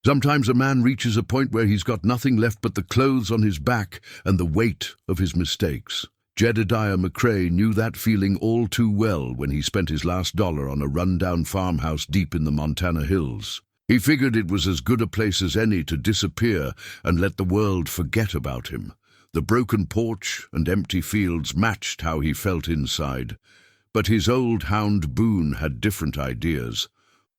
Sometimes a man reaches a point where he's got nothing left but the clothes on his back and the weight of his mistakes. Jedediah McCrae knew that feeling all too well when he spent his last dollar on a run-down farmhouse deep in the Montana hills. He figured it was as good a place as any to disappear and let the world forget about him. The broken porch and empty fields matched how he felt inside. But his old hound Boone had different ideas.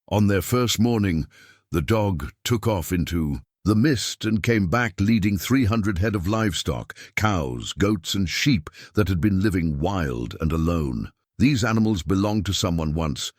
On their first morning, the dog took off into the mist and came back leading 300 head of livestock, cows, goats, and sheep that had been living wild and alone. These animals belonged to someone once,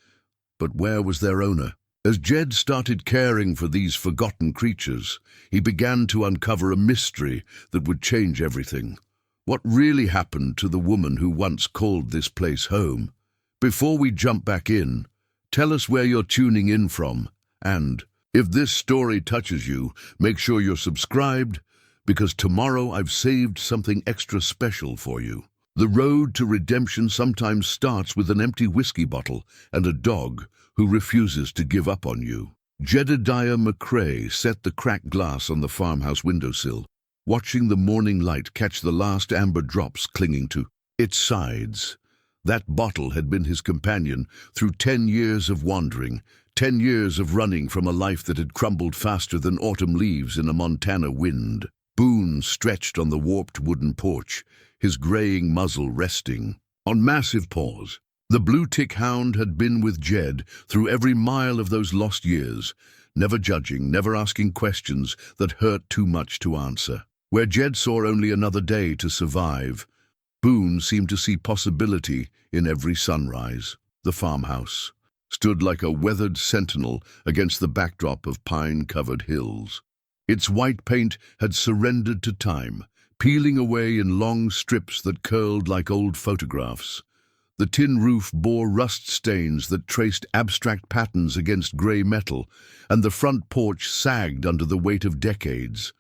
but where was their owner? As Jed started caring for these forgotten creatures, he began to uncover a mystery that would change everything. What really happened to the woman who once called this place home? Before we jump back in, tell us where you're tuning in from, and if this story touches you, make sure you're subscribed, because tomorrow I've saved something extra special for you. The road to redemption sometimes starts with an empty whiskey bottle and a dog who refuses to give up on you. Jedediah McCrae set the cracked glass on the farmhouse windowsill, watching the morning light catch the last amber drops clinging to its sides. That bottle had been his companion through 10 years of wandering, 10 years of running from a life that had crumbled faster than autumn leaves in a Montana wind. Boone stretched on the warped wooden porch, his graying muzzle resting on massive paws. The blue-tick hound had been with Jed through every mile of those lost years, never judging, never asking questions that hurt too much to answer. Where Jed saw only another day to survive, Boone seemed to see possibility in every sunrise. The farmhouse stood like a weathered sentinel against the backdrop of pine-covered hills. Its white paint had surrendered to time, peeling away in long strips that curled like old photographs. The tin roof bore rust stains that traced abstract patterns against gray metal, and the front porch sagged under the weight of decades.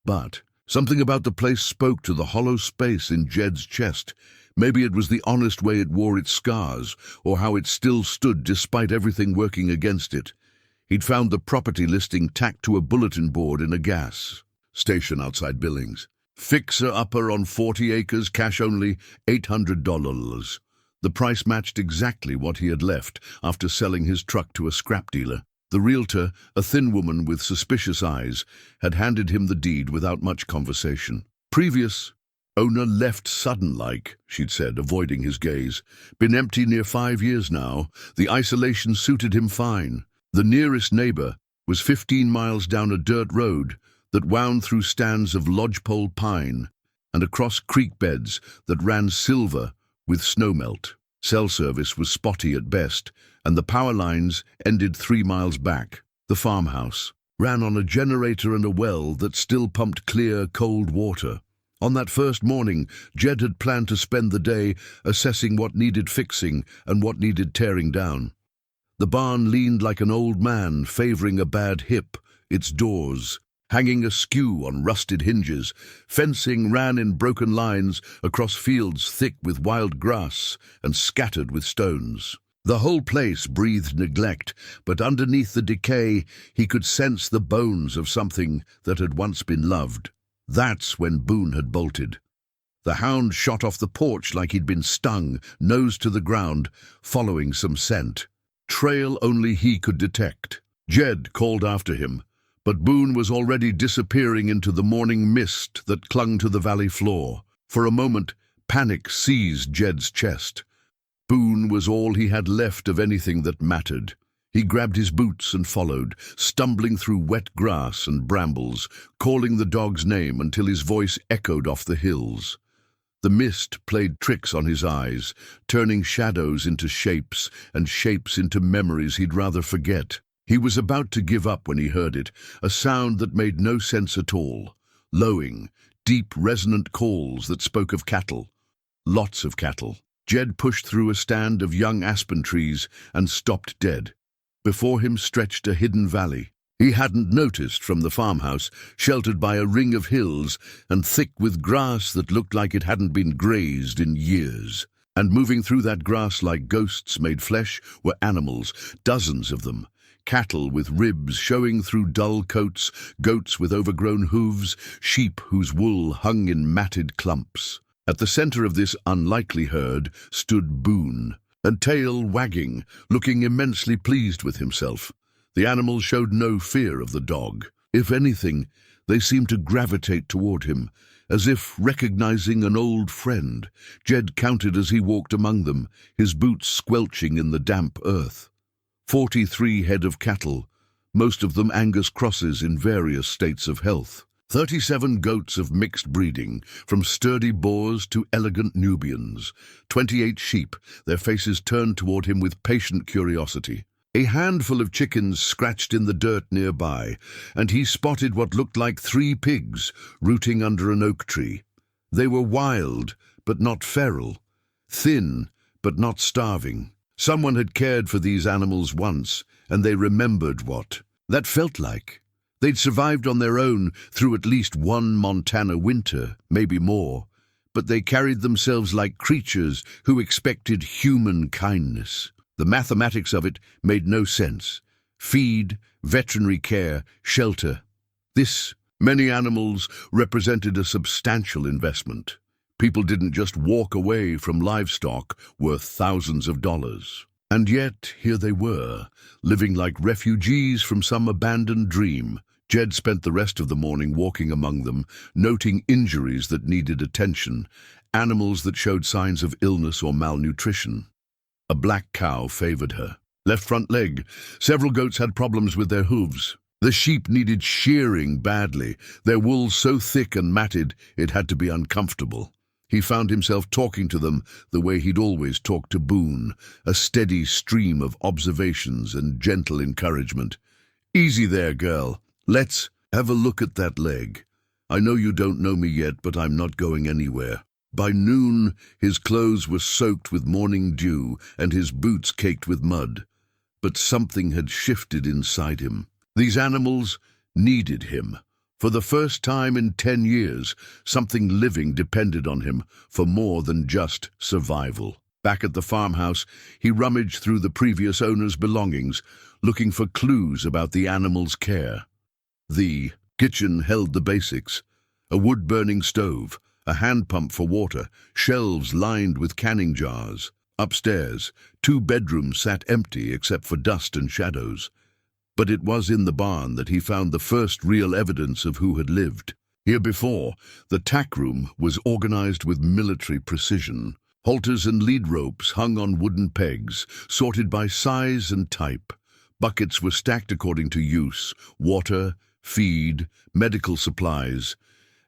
But something about the place spoke to the hollow space in Jed's chest. Maybe it was the honest way it wore its scars, or how it still stood despite everything working against it. He'd found the property listing tacked to a bulletin board in a gas station outside Billings. Fixer-upper on 40 acres, cash only, $800. The price matched exactly what he had left after selling his truck to a scrap dealer. The realtor, a thin woman with suspicious eyes, had handed him the deed without much conversation. Previous owner left sudden-like, she'd said, avoiding his gaze. Been empty near 5 years now. The isolation suited him fine. The nearest neighbor was 15 miles down a dirt road that wound through stands of lodgepole pine and across creek beds that ran silver with snowmelt. Cell service was spotty at best, and the power lines ended 3 miles back. The farmhouse ran on a generator and a well that still pumped clear, cold water. On that first morning, Jed had planned to spend the day assessing what needed fixing and what needed tearing down. The barn leaned like an old man favoring a bad hip, its doors hanging askew on rusted hinges. Fencing ran in broken lines across fields thick with wild grass and scattered with stones. The whole place breathed neglect, but underneath the decay he could sense the bones of something that had once been loved. That's when Boone had bolted. The hound shot off the porch like he'd been stung, nose to the ground, following some scent. Trail only he could detect. Jed called after him, but Boone was already disappearing into the morning mist that clung to the valley floor. For a moment, panic seized Jed's chest. Boone was all he had left of anything that mattered. He grabbed his boots and followed, stumbling through wet grass and brambles, calling the dog's name until his voice echoed off the hills. The mist played tricks on his eyes, turning shadows into shapes and shapes into memories he'd rather forget. He was about to give up when he heard it, a sound that made no sense at all. Lowing, deep, resonant calls that spoke of cattle. Lots of cattle. Jed pushed through a stand of young aspen trees and stopped dead. Before him stretched a hidden valley. He hadn't noticed from the farmhouse, sheltered by a ring of hills and thick with grass that looked like it hadn't been grazed in years. And moving through that grass like ghosts made flesh were animals, dozens of them. cattle with ribs showing through dull coats, goats with overgrown hooves, sheep whose wool hung in matted clumps. At the center of this unlikely herd stood Boone, a tail wagging, looking immensely pleased with himself. The animals showed no fear of the dog. If anything, they seemed to gravitate toward him, as if recognizing an old friend. Jed counted as he walked among them, his boots squelching in the damp earth. 43 head of cattle, most of them Angus crosses in various states of health. 37 goats of mixed breeding, from sturdy boars to elegant Nubians. 28 sheep, their faces turned toward him with patient curiosity. A handful of chickens scratched in the dirt nearby, and he spotted what looked like 3 pigs rooting under an oak tree. They were wild, but not feral, thin, but not starving. Someone had cared for these animals once, and they remembered what that felt like. They'd survived on their own through at least one Montana winter, maybe more, but they carried themselves like creatures who expected human kindness. The mathematics of it made no sense. Feed, veterinary care, shelter. Many animals represented a substantial investment. People didn't just walk away from livestock worth thousands of dollars. And yet, here they were, living like refugees from some abandoned dream. Jed spent the rest of the morning walking among them, noting injuries that needed attention, animals that showed signs of illness or malnutrition. A black cow favored her. Left front leg. Several goats had problems with their hooves. The sheep needed shearing badly, their wool so thick and matted it had to be uncomfortable. He found himself talking to them the way he'd always talked to Boone, a steady stream of observations and gentle encouragement. "Easy there, girl. Let's have a look at that leg. I know you don't know me yet, but I'm not going anywhere." By noon, his clothes were soaked with morning dew and his boots caked with mud. But something had shifted inside him. These animals needed him. For the first time in 10 years, something living depended on him for more than just survival. Back at the farmhouse, he rummaged through the previous owner's belongings, looking for clues about the animal's care. The kitchen held the basics: a wood-burning stove, a hand pump for water, shelves lined with canning jars. Upstairs, 2 bedrooms sat empty except for dust and shadows. But it was in the barn that he found the first real evidence of who had lived. Here before, the tack room was organized with military precision. Halters and lead ropes hung on wooden pegs, sorted by size and type. Buckets were stacked according to use: water, feed, medical supplies.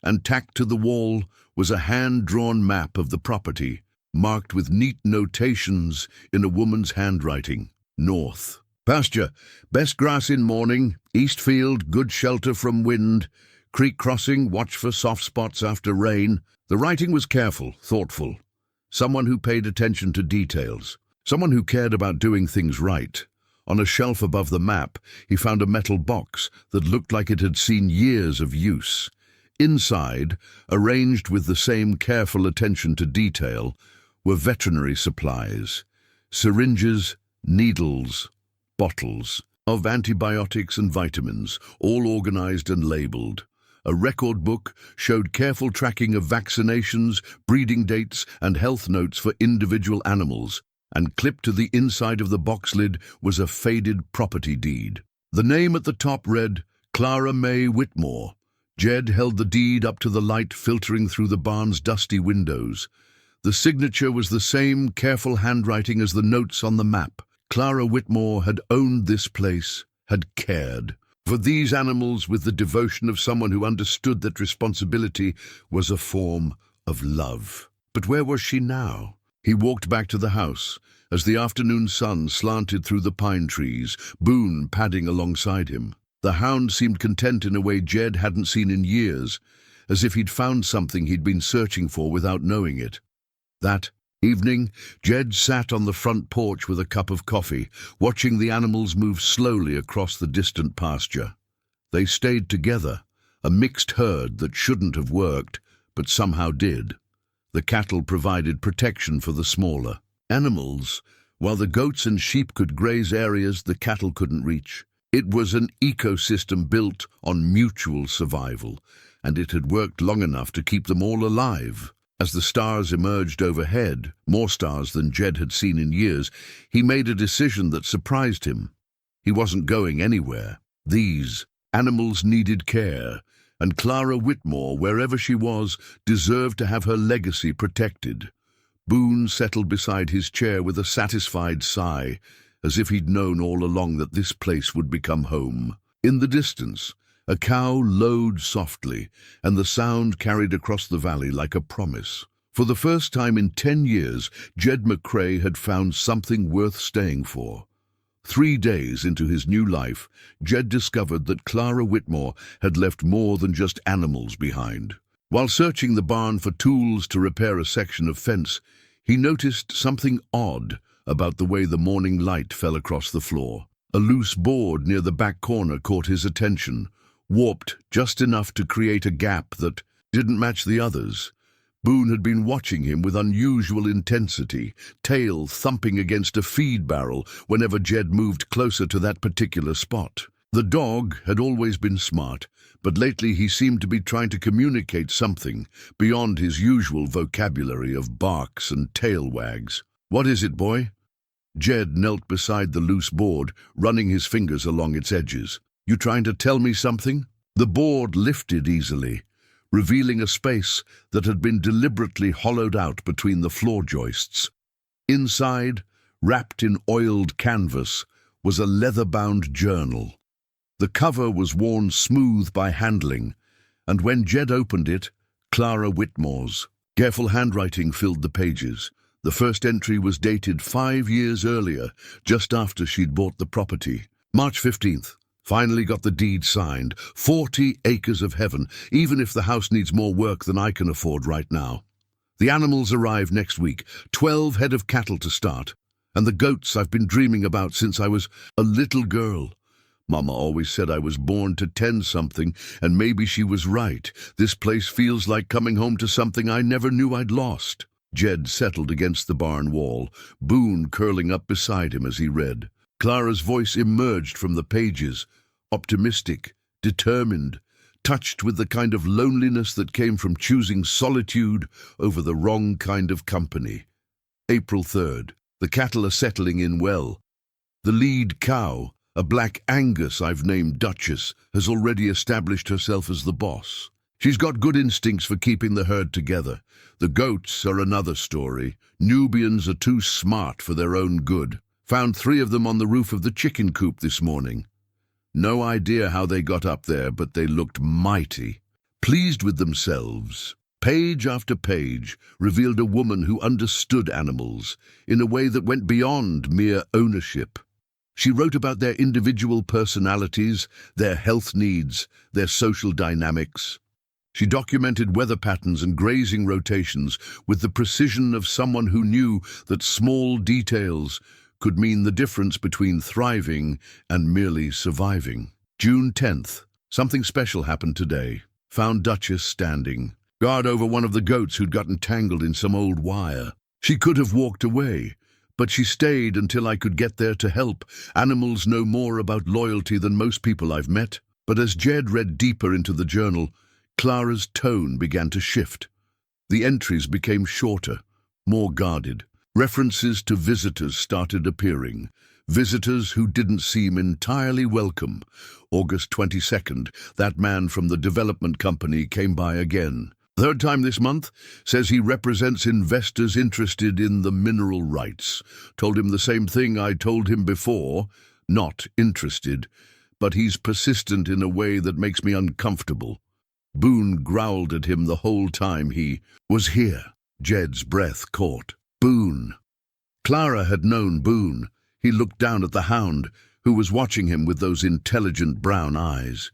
And tacked to the wall was a hand-drawn map of the property, marked with neat notations in a woman's handwriting. North. Pasture, best grass in morning, east field, good shelter from wind, creek crossing, watch for soft spots after rain. The writing was careful, thoughtful. Someone who paid attention to details. Someone who cared about doing things right. On a shelf above the map, he found a metal box that looked like it had seen years of use. Inside, arranged with the same careful attention to detail, were veterinary supplies: syringes, needles, bottles of antibiotics and vitamins, all organized and labeled. A record book showed careful tracking of vaccinations, breeding dates, and health notes for individual animals, and clipped to the inside of the box lid was a faded property deed. The name at the top read, Clara May Whitmore. Jed held the deed up to the light filtering through the barn's dusty windows. The signature was the same careful handwriting as the notes on the map. Clara Whitmore had owned this place, had cared for these animals with the devotion of someone who understood that responsibility was a form of love. But where was she now? He walked back to the house as the afternoon sun slanted through the pine trees, Boone padding alongside him. The hound seemed content in a way Jed hadn't seen in years, as if he'd found something he'd been searching for without knowing it. That evening, Jed sat on the front porch with a cup of coffee, watching the animals move slowly across the distant pasture. They stayed together, a mixed herd that shouldn't have worked, but somehow did. The cattle provided protection for the smaller animals, while the goats and sheep could graze areas the cattle couldn't reach. It was an ecosystem built on mutual survival, and it had worked long enough to keep them all alive. As the stars emerged overhead, more stars than Jed had seen in years, he made a decision that surprised him. He wasn't going anywhere. These animals needed care, and Clara Whitmore, wherever she was, deserved to have her legacy protected. Boone settled beside his chair with a satisfied sigh, as if he'd known all along that this place would become home. In the distance, a cow lowed softly, and the sound carried across the valley like a promise. For the first time in 10 years, Jed McCrae had found something worth staying for. 3 days into his new life, Jed discovered that Clara Whitmore had left more than just animals behind. While searching the barn for tools to repair a section of fence, he noticed something odd about the way the morning light fell across the floor. A loose board near the back corner caught his attention, warped just enough to create a gap that didn't match the others. Boone had been watching him with unusual intensity, tail thumping against a feed barrel whenever Jed moved closer to that particular spot. The dog had always been smart, but lately he seemed to be trying to communicate something beyond his usual vocabulary of barks and tail wags. "What is it, boy?" Jed knelt beside the loose board, running his fingers along its edges. "You trying to tell me something?" The board lifted easily, revealing a space that had been deliberately hollowed out between the floor joists. Inside, wrapped in oiled canvas, was a leather-bound journal. The cover was worn smooth by handling, and when Jed opened it, Clara Whitmore's. Careful handwriting filled the pages. The first entry was dated 5 years earlier, just after she'd bought the property. March 15th. Finally got the deed signed. 40 acres of heaven, even if the house needs more work than I can afford right now. The animals arrive next week, 12 head of cattle to start, and the goats I've been dreaming about since I was a little girl. Mama always said I was born to tend something, and maybe she was right. This place feels like coming home to something I never knew I'd lost. Jed settled against the barn wall, Boone curling up beside him as he read. Clara's voice emerged from the pages, optimistic, determined, touched with the kind of loneliness that came from choosing solitude over the wrong kind of company. April 3rd. The cattle are settling in well. The lead cow, a black Angus I've named Duchess, has already established herself as the boss. She's got good instincts for keeping the herd together. The goats are another story. Nubians are too smart for their own good. Found 3 of them on the roof of the chicken coop this morning. No idea how they got up there, but they looked mighty. Pleased with themselves, page after page revealed a woman who understood animals in a way that went beyond mere ownership. She wrote about their individual personalities, their health needs, their social dynamics. She documented weather patterns and grazing rotations with the precision of someone who knew that small details could mean the difference between thriving and merely surviving. June 10th. Something special happened today. Found Duchess standing, guard over one of the goats who'd gotten tangled in some old wire. She could have walked away, but she stayed until I could get there to help. Animals know more about loyalty than most people I've met. But as Jed read deeper into the journal, Clara's tone began to shift. The entries became shorter, more guarded. References to visitors started appearing. Visitors who didn't seem entirely welcome. August 22nd, that man from the development company came by again. 3rd time this month, says he represents investors interested in the mineral rights. Told him the same thing I told him before, not interested, but he's persistent in a way that makes me uncomfortable. Boone growled at him the whole time he was here. Jed's breath caught. Boone. Clara had known Boone. He looked down at the hound, who was watching him with those intelligent brown eyes.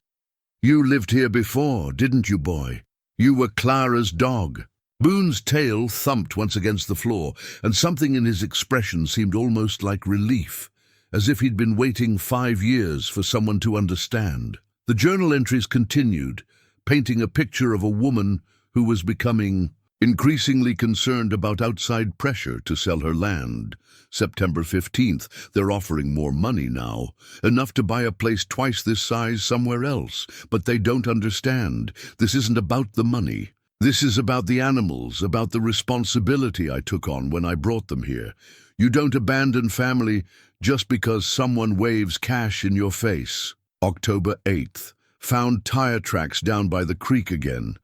"You lived here before, didn't you, boy? You were Clara's dog." Boone's tail thumped once against the floor, and something in his expression seemed almost like relief, as if he'd been waiting 5 years for someone to understand. The journal entries continued, painting a picture of a woman who was becoming increasingly concerned about outside pressure to sell her land. September 15th, they're offering more money now, enough to buy a place twice this size somewhere else. But they don't understand. This isn't about the money. This is about the animals, about the responsibility I took on when I brought them here. You don't abandon family just because someone waves cash in your face. October 8th, found tire tracks down by the creek again.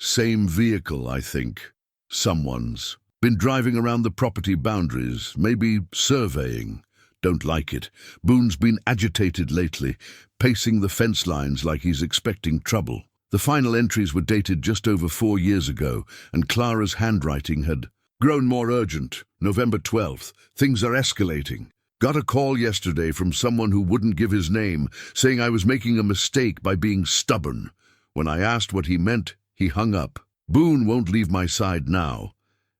Same vehicle, I think. Someone's. Been driving around the property boundaries, maybe surveying. Don't like it. Boone's been agitated lately, pacing the fence lines like he's expecting trouble. The final entries were dated just over 4 years ago, and Clara's handwriting had grown more urgent. November 12th. Things are escalating. Got a call yesterday from someone who wouldn't give his name, saying I was making a mistake by being stubborn. When I asked what he meant, he hung up. Boone won't leave my side now.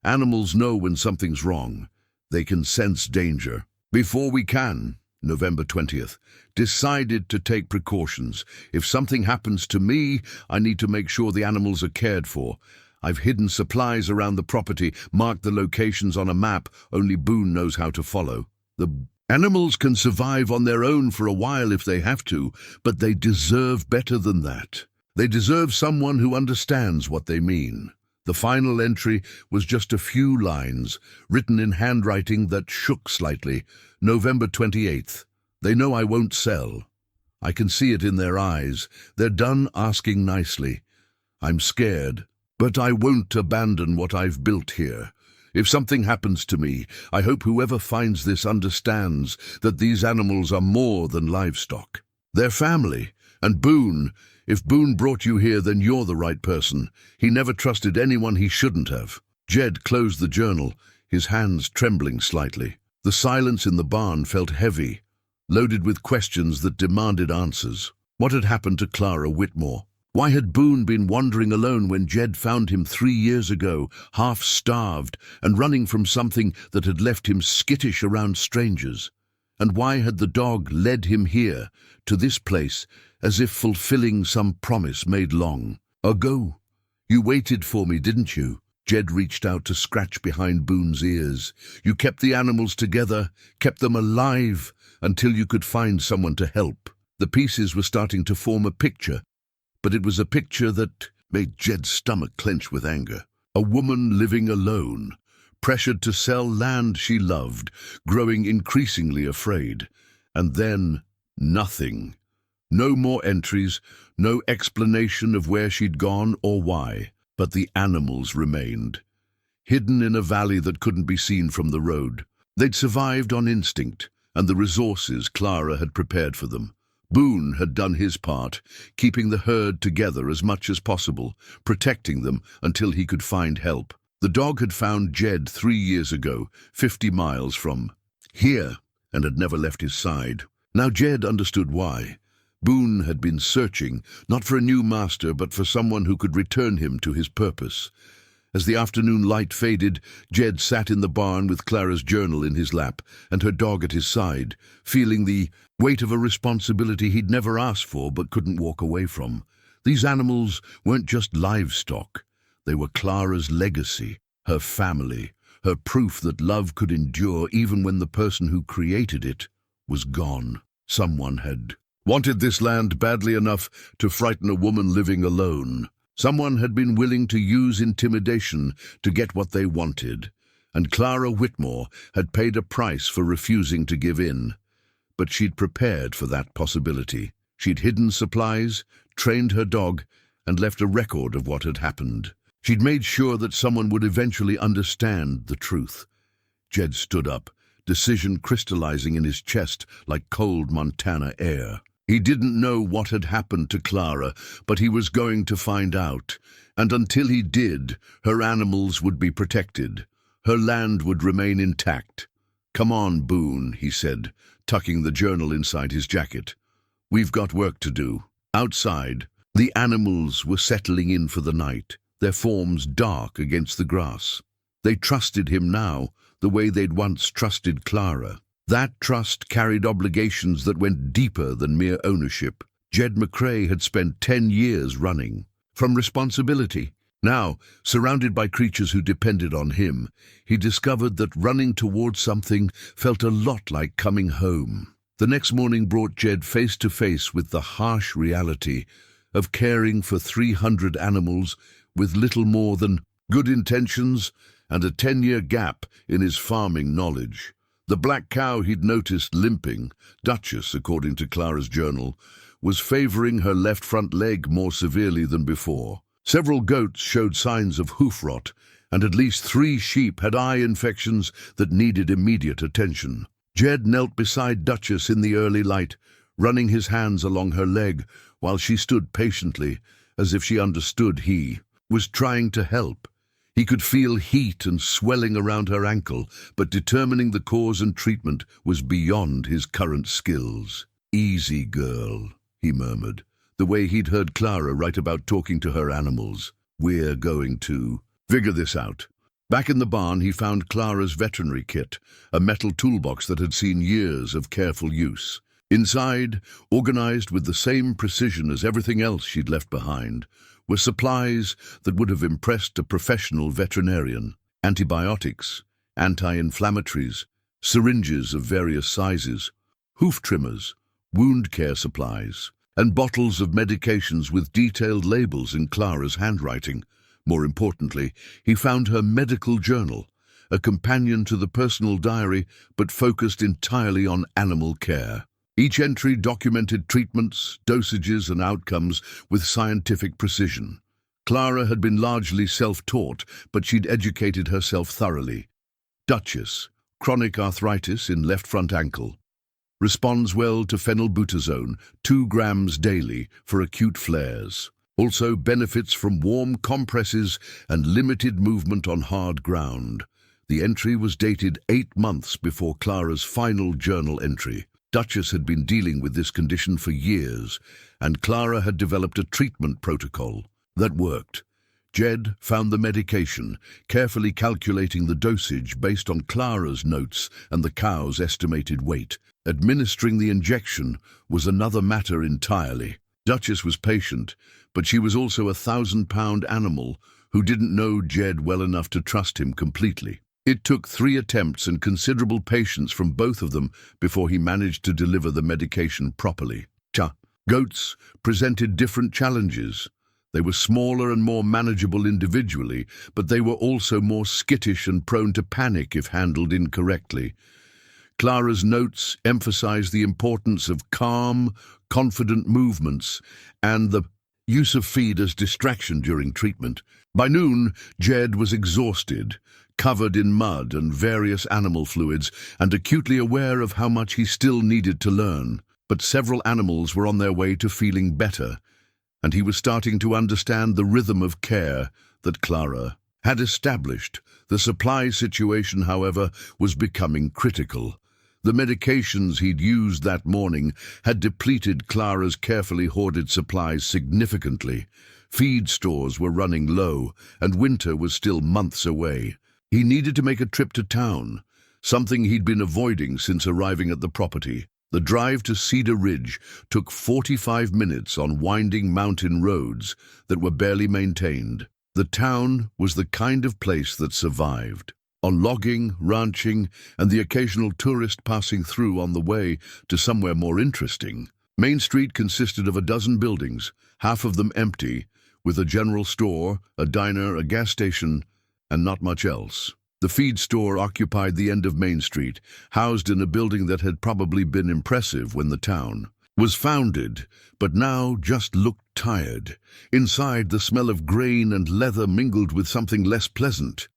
Animals know when something's wrong. They can sense danger. Before we can, November 20th, decided to take precautions. If something happens to me, I need to make sure the animals are cared for. I've hidden supplies around the property, marked the locations on a map only Boone knows how to follow. The animals can survive on their own for a while if they have to, but they deserve better than that. They deserve someone who understands what they mean. The final entry was just a few lines, written in handwriting that shook slightly. November 28th. They know I won't sell. I can see it in their eyes. They're done asking nicely. I'm scared, but I won't abandon what I've built here. If something happens to me, I hope whoever finds this understands that these animals are more than livestock. They're family, and Boone, if Boone brought you here, then you're the right person. He never trusted anyone he shouldn't have. Jed closed the journal, his hands trembling slightly. The silence in the barn felt heavy, loaded with questions that demanded answers. What had happened to Clara Whitmore? Why had Boone been wandering alone when Jed found him 3 years ago, half-starved and running from something that had left him skittish around strangers? And why had the dog led him here, to this place, as if fulfilling some promise made long ago? You waited for me, didn't you? Jed reached out to scratch behind Boone's ears. You kept the animals together, kept them alive, until you could find someone to help. The pieces were starting to form a picture, but it was a picture that made Jed's stomach clench with anger. A woman living alone, pressured to sell land she loved, growing increasingly afraid. And then, nothing. No more entries, no explanation of where she'd gone or why. But the animals remained, hidden in a valley that couldn't be seen from the road. They'd survived on instinct and the resources Clara had prepared for them. Boone had done his part, keeping the herd together as much as possible, protecting them until he could find help. The dog had found Jed 3 years ago, 50 miles from here, and had never left his side. Now Jed understood why. Boone had been searching, not for a new master, but for someone who could return him to his purpose. As the afternoon light faded, Jed sat in the barn with Clara's journal in his lap and her dog at his side, feeling the weight of a responsibility he'd never asked for but couldn't walk away from. These animals weren't just livestock. They were Clara's legacy, her family, her proof that love could endure even when the person who created it was gone. Someone had wanted this land badly enough to frighten a woman living alone. Someone had been willing to use intimidation to get what they wanted, and Clara Whitmore had paid a price for refusing to give in. But she'd prepared for that possibility. She'd hidden supplies, trained her dog, and left a record of what had happened. She'd made sure that someone would eventually understand the truth. Jed stood up, decision crystallizing in his chest like cold Montana air. He didn't know what had happened to Clara, but he was going to find out. And until he did, her animals would be protected. Her land would remain intact. "Come on, Boone," he said, tucking the journal inside his jacket. "We've got work to do." Outside, the animals were settling in for the night, their forms dark against the grass. They trusted him now, the way they'd once trusted Clara. That trust carried obligations that went deeper than mere ownership. Jed McCrae had spent 10 years running. From responsibility, Now, surrounded by creatures who depended on him, he discovered that running towards something felt a lot like coming home. The next morning brought Jed face to face with the harsh reality of caring for 300 animals with little more than good intentions and a 10-year gap in his farming knowledge. The black cow he'd noticed limping, Duchess, according to Clara's journal, was favoring her left front leg more severely than before. Several goats showed signs of hoof rot, and at least 3 sheep had eye infections that needed immediate attention. Jed knelt beside Duchess in the early light, running his hands along her leg while she stood patiently, as if she understood he was trying to help. He could feel heat and swelling around her ankle, but determining the cause and treatment was beyond his current skills. "Easy, girl," he murmured, the way he'd heard Clara write about talking to her animals. "We're going to figure this out." Back in the barn, he found Clara's veterinary kit, a metal toolbox that had seen years of careful use. Inside, organized with the same precision as everything else she'd left behind, were supplies that would have impressed a professional veterinarian. Antibiotics, anti-inflammatories, syringes of various sizes, hoof trimmers, wound care supplies, and bottles of medications with detailed labels in Clara's handwriting. More importantly, he found her medical journal, a companion to the personal diary but focused entirely on animal care. Each entry documented treatments, dosages, and outcomes with scientific precision. Clara had been largely self-taught, but she'd educated herself thoroughly. Duchess, chronic arthritis in left front ankle. Responds well to phenylbutazone, 2 grams daily for acute flares. Also benefits from warm compresses and limited movement on hard ground. The entry was dated 8 months before Clara's final journal entry. Duchess had been dealing with this condition for years, and Clara had developed a treatment protocol that worked. Jed found the medication, carefully calculating the dosage based on Clara's notes and the cow's estimated weight. Administering the injection was another matter entirely. Duchess was patient, but she was also a 1,000-pound animal who didn't know Jed well enough to trust him completely. It took 3 attempts and considerable patience from both of them before he managed to deliver the medication properly. Goats presented different challenges. They were smaller and more manageable individually, but they were also more skittish and prone to panic if handled incorrectly. Clara's notes emphasized the importance of calm, confident movements and the use of feed as distraction during treatment. By noon, Jed was exhausted, covered in mud and various animal fluids, and acutely aware of how much he still needed to learn. But several animals were on their way to feeling better, and he was starting to understand the rhythm of care that Clara had established. The supply situation, however, was becoming critical. The medications he'd used that morning had depleted Clara's carefully hoarded supplies significantly. Feed stores were running low, and winter was still months away. He needed to make a trip to town, something he'd been avoiding since arriving at the property. The drive to Cedar Ridge took 45 minutes on winding mountain roads that were barely maintained. The town was the kind of place that survived on logging, ranching, and the occasional tourist passing through on the way to somewhere more interesting. Main Street consisted of a dozen buildings, half of them empty, with a general store, a diner, a gas station, and not much else. The feed store occupied the end of Main Street, housed in a building that had probably been impressive when the town was founded, but now just looked tired. Inside, the smell of grain and leather mingled with something less pleasant.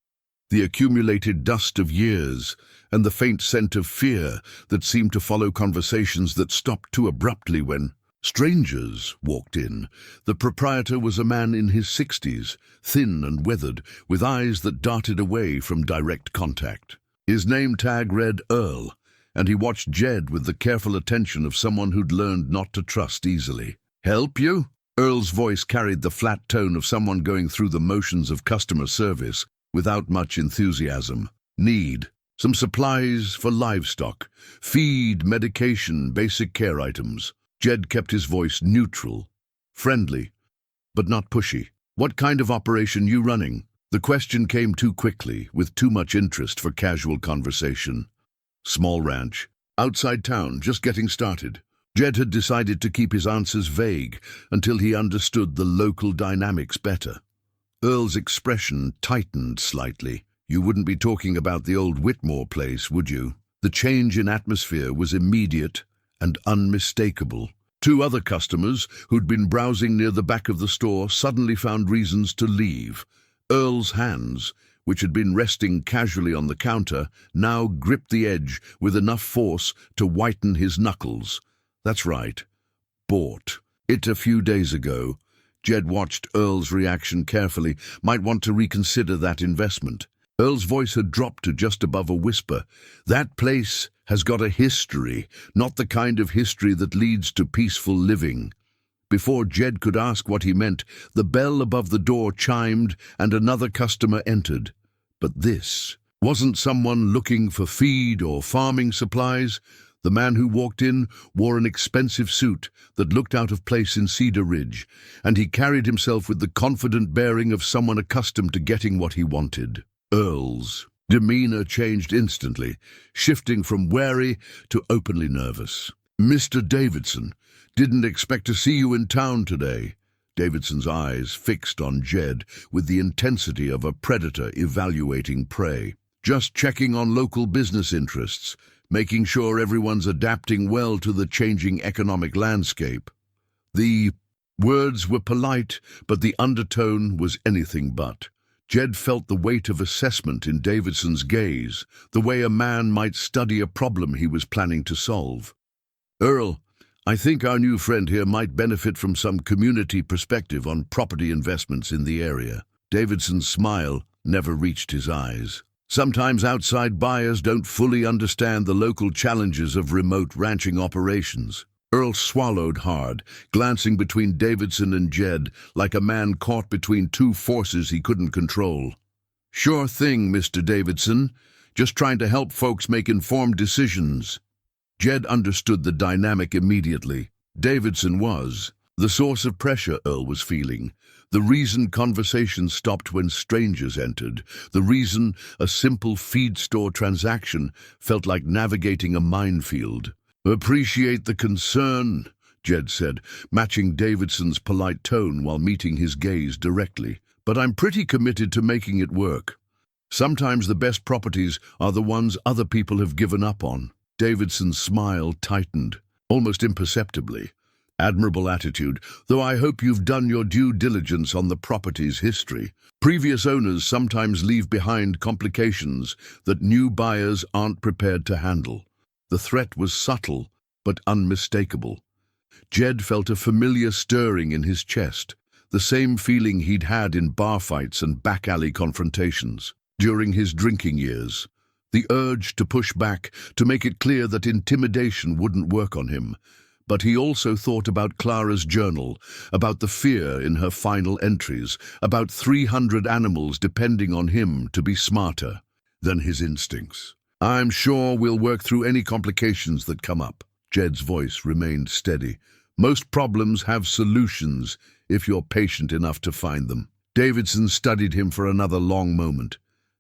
The accumulated dust of years, and the faint scent of fear that seemed to follow conversations that stopped too abruptly when strangers walked in. The proprietor was a man in his 60s, thin and weathered, with eyes that darted away from direct contact. His name tag read Earl, and he watched Jed with the careful attention of someone who'd learned not to trust easily. "Help you?" Earl's voice carried the flat tone of someone going through the motions of customer service without much enthusiasm. "Need some supplies for livestock, feed, medication, basic care items." Jed kept his voice neutral, friendly, but not pushy. What kind of operation you running? The question came too quickly, with too much interest for casual conversation. Small ranch. Outside town, just getting started. Jed had decided to keep his answers vague until he understood the local dynamics better. Earl's expression tightened slightly. You wouldn't be talking about the old Whitmore place, would you? The change in atmosphere was immediate and unmistakable. Two other customers, who'd been browsing near the back of the store, suddenly found reasons to leave. Earl's hands, which had been resting casually on the counter, now gripped the edge with enough force to whiten his knuckles. That's right. Bought. It a few days ago. Jed watched Earl's reaction carefully. Might want to reconsider that investment. Earl's voice had dropped to just above a whisper. That place has got a history, not the kind of history that leads to peaceful living. Before Jed could ask what he meant, the bell above the door chimed and another customer entered. But this wasn't someone looking for feed or farming supplies. The man who walked in wore an expensive suit that looked out of place in Cedar Ridge, and he carried himself with the confident bearing of someone accustomed to getting what he wanted. Earl's demeanor changed instantly, shifting from wary to openly nervous. "Mr. Davidson, didn't expect to see you in town today." Davidson's eyes fixed on Jed with the intensity of a predator evaluating prey. "Just checking on local business interests, making sure everyone's adapting well to the changing economic landscape." The words were polite, but the undertone was anything but. Jed felt the weight of assessment in Davidson's gaze, the way a man might study a problem he was planning to solve. "Earl, I think our new friend here might benefit from some community perspective on property investments in the area." Davidson's smile never reached his eyes. "Sometimes outside buyers don't fully understand the local challenges of remote ranching operations." Earl swallowed hard, glancing between Davidson and Jed like a man caught between two forces he couldn't control. "Sure thing, Mr. Davidson. Just trying to help folks make informed decisions." Jed understood the dynamic immediately. Davidson was the source of pressure Earl was feeling, the reason conversations stopped when strangers entered, the reason a simple feed store transaction felt like navigating a minefield. "Appreciate the concern," Jed said, matching Davidson's polite tone while meeting his gaze directly. "But I'm pretty committed to making it work. Sometimes the best properties are the ones other people have given up on." Davidson's smile tightened, almost imperceptibly. "Admirable attitude, though I hope you've done your due diligence on the property's history. Previous owners sometimes leave behind complications that new buyers aren't prepared to handle." The threat was subtle, but unmistakable. Jed felt a familiar stirring in his chest, the same feeling he'd had in bar fights and back-alley confrontations. During his drinking years, the urge to push back, to make it clear that intimidation wouldn't work on him. But he also thought about Clara's journal, about the fear in her final entries, about 300 animals depending on him to be smarter than his instincts. "I'm sure we'll work through any complications that come up." Jed's voice remained steady. "Most problems have solutions if you're patient enough to find them." Davidson studied him for another long moment,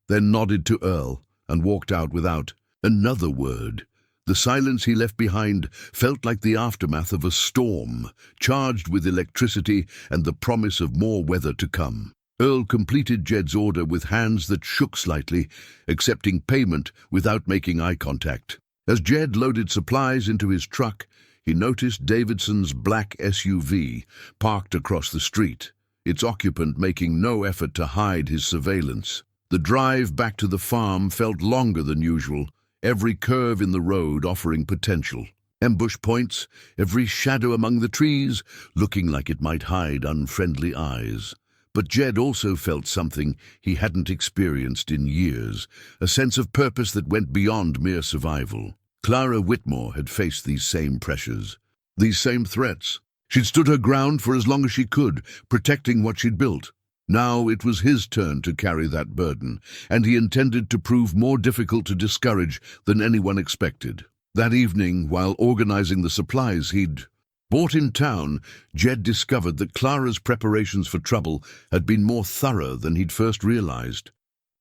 then nodded to Earl and walked out without another word. The silence he left behind felt like the aftermath of a storm, charged with electricity and the promise of more weather to come. Earl completed Jed's order with hands that shook slightly, accepting payment without making eye contact. As Jed loaded supplies into his truck, he noticed Davidson's black SUV parked across the street, its occupant making no effort to hide his surveillance. The drive back to the farm felt longer than usual, every curve in the road offering potential. Ambush points, every shadow among the trees, looking like it might hide unfriendly eyes. But Jed also felt something he hadn't experienced in years, a sense of purpose that went beyond mere survival. Clara Whitmore had faced these same pressures, these same threats. She'd stood her ground for as long as she could, protecting what she'd built. Now it was his turn to carry that burden, and he intended to prove more difficult to discourage than anyone expected. That evening, while organizing the supplies he'd Bought in town, Jed discovered that Clara's preparations for trouble had been more thorough than he'd first realized.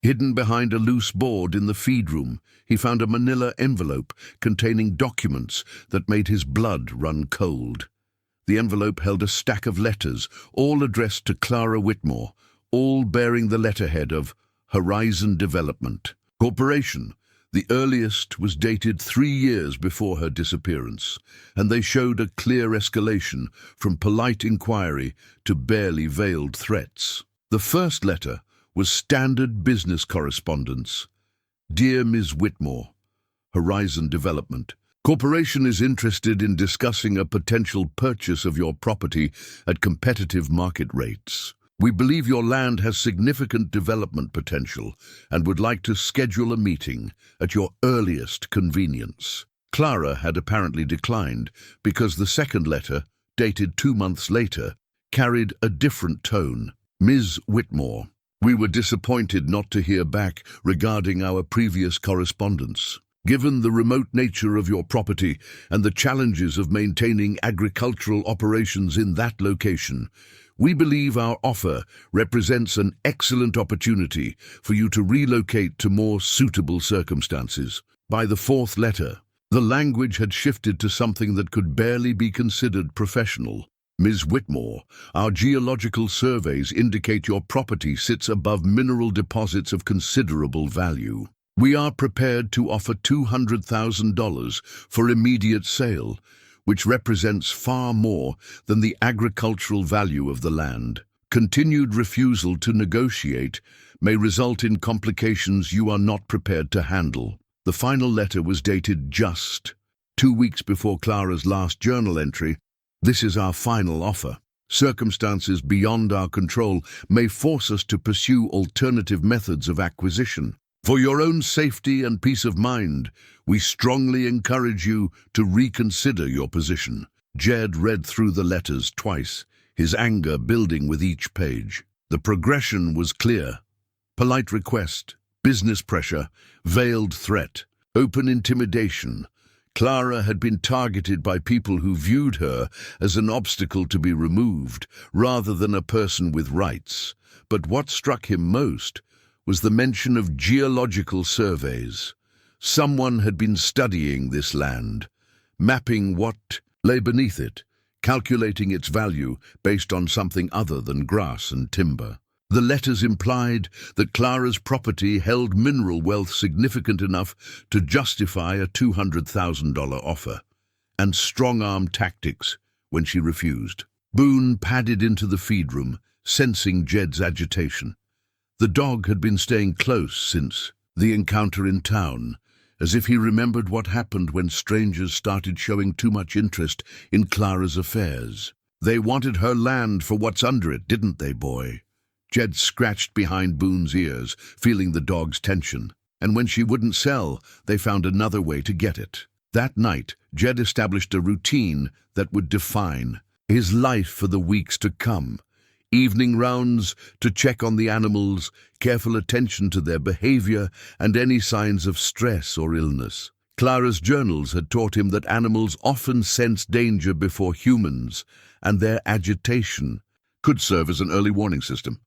Hidden behind a loose board in the feed room, he found a manila envelope containing documents that made his blood run cold. The envelope held a stack of letters, all addressed to Clara Whitmore, all bearing the letterhead of Horizon Development Corporation. The earliest was dated 3 years before her disappearance, and they showed a clear escalation from polite inquiry to barely veiled threats. The first letter was standard business correspondence. Dear Ms. Whitmore, Horizon Development Corporation is interested in discussing a potential purchase of your property at competitive market rates. We believe your land has significant development potential and would like to schedule a meeting at your earliest convenience. Clara had apparently declined because the second letter, dated 2 months later, carried a different tone. Ms. Whitmore, we were disappointed not to hear back regarding our previous correspondence. Given the remote nature of your property and the challenges of maintaining agricultural operations in that location, we believe our offer represents an excellent opportunity for you to relocate to more suitable circumstances. By the fourth letter, the language had shifted to something that could barely be considered professional. Ms. Whitmore, our geological surveys indicate your property sits above mineral deposits of considerable value. We are prepared to offer $200,000 for immediate sale, which represents far more than the agricultural value of the land. Continued refusal to negotiate may result in complications you are not prepared to handle. The final letter was dated just 2 weeks before Clara's last journal entry. This is our final offer. Circumstances beyond our control may force us to pursue alternative methods of acquisition. For your own safety and peace of mind, we strongly encourage you to reconsider your position. Jed read through the letters twice, his anger building with each page. The progression was clear. Polite request, business pressure, veiled threat, open intimidation. Clara had been targeted by people who viewed her as an obstacle to be removed, rather than a person with rights. But what struck him most was the mention of geological surveys. Someone had been studying this land, mapping what lay beneath it, calculating its value based on something other than grass and timber. The letters implied that Clara's property held mineral wealth significant enough to justify a $200,000 offer, and strong-arm tactics when she refused. Boone padded into the feed room, sensing Jed's agitation. The dog had been staying close since the encounter in town, as if he remembered what happened when strangers started showing too much interest in Clara's affairs. They wanted her land for what's under it, didn't they, boy? Jed scratched behind Boone's ears, feeling the dog's tension. And when she wouldn't sell, they found another way to get it. That night, Jed established a routine that would define his life for the weeks to come. Evening rounds to check on the animals, careful attention to their behavior, and any signs of stress or illness. Clara's journals had taught him that animals often sense danger before humans, and their agitation could serve as an early warning system.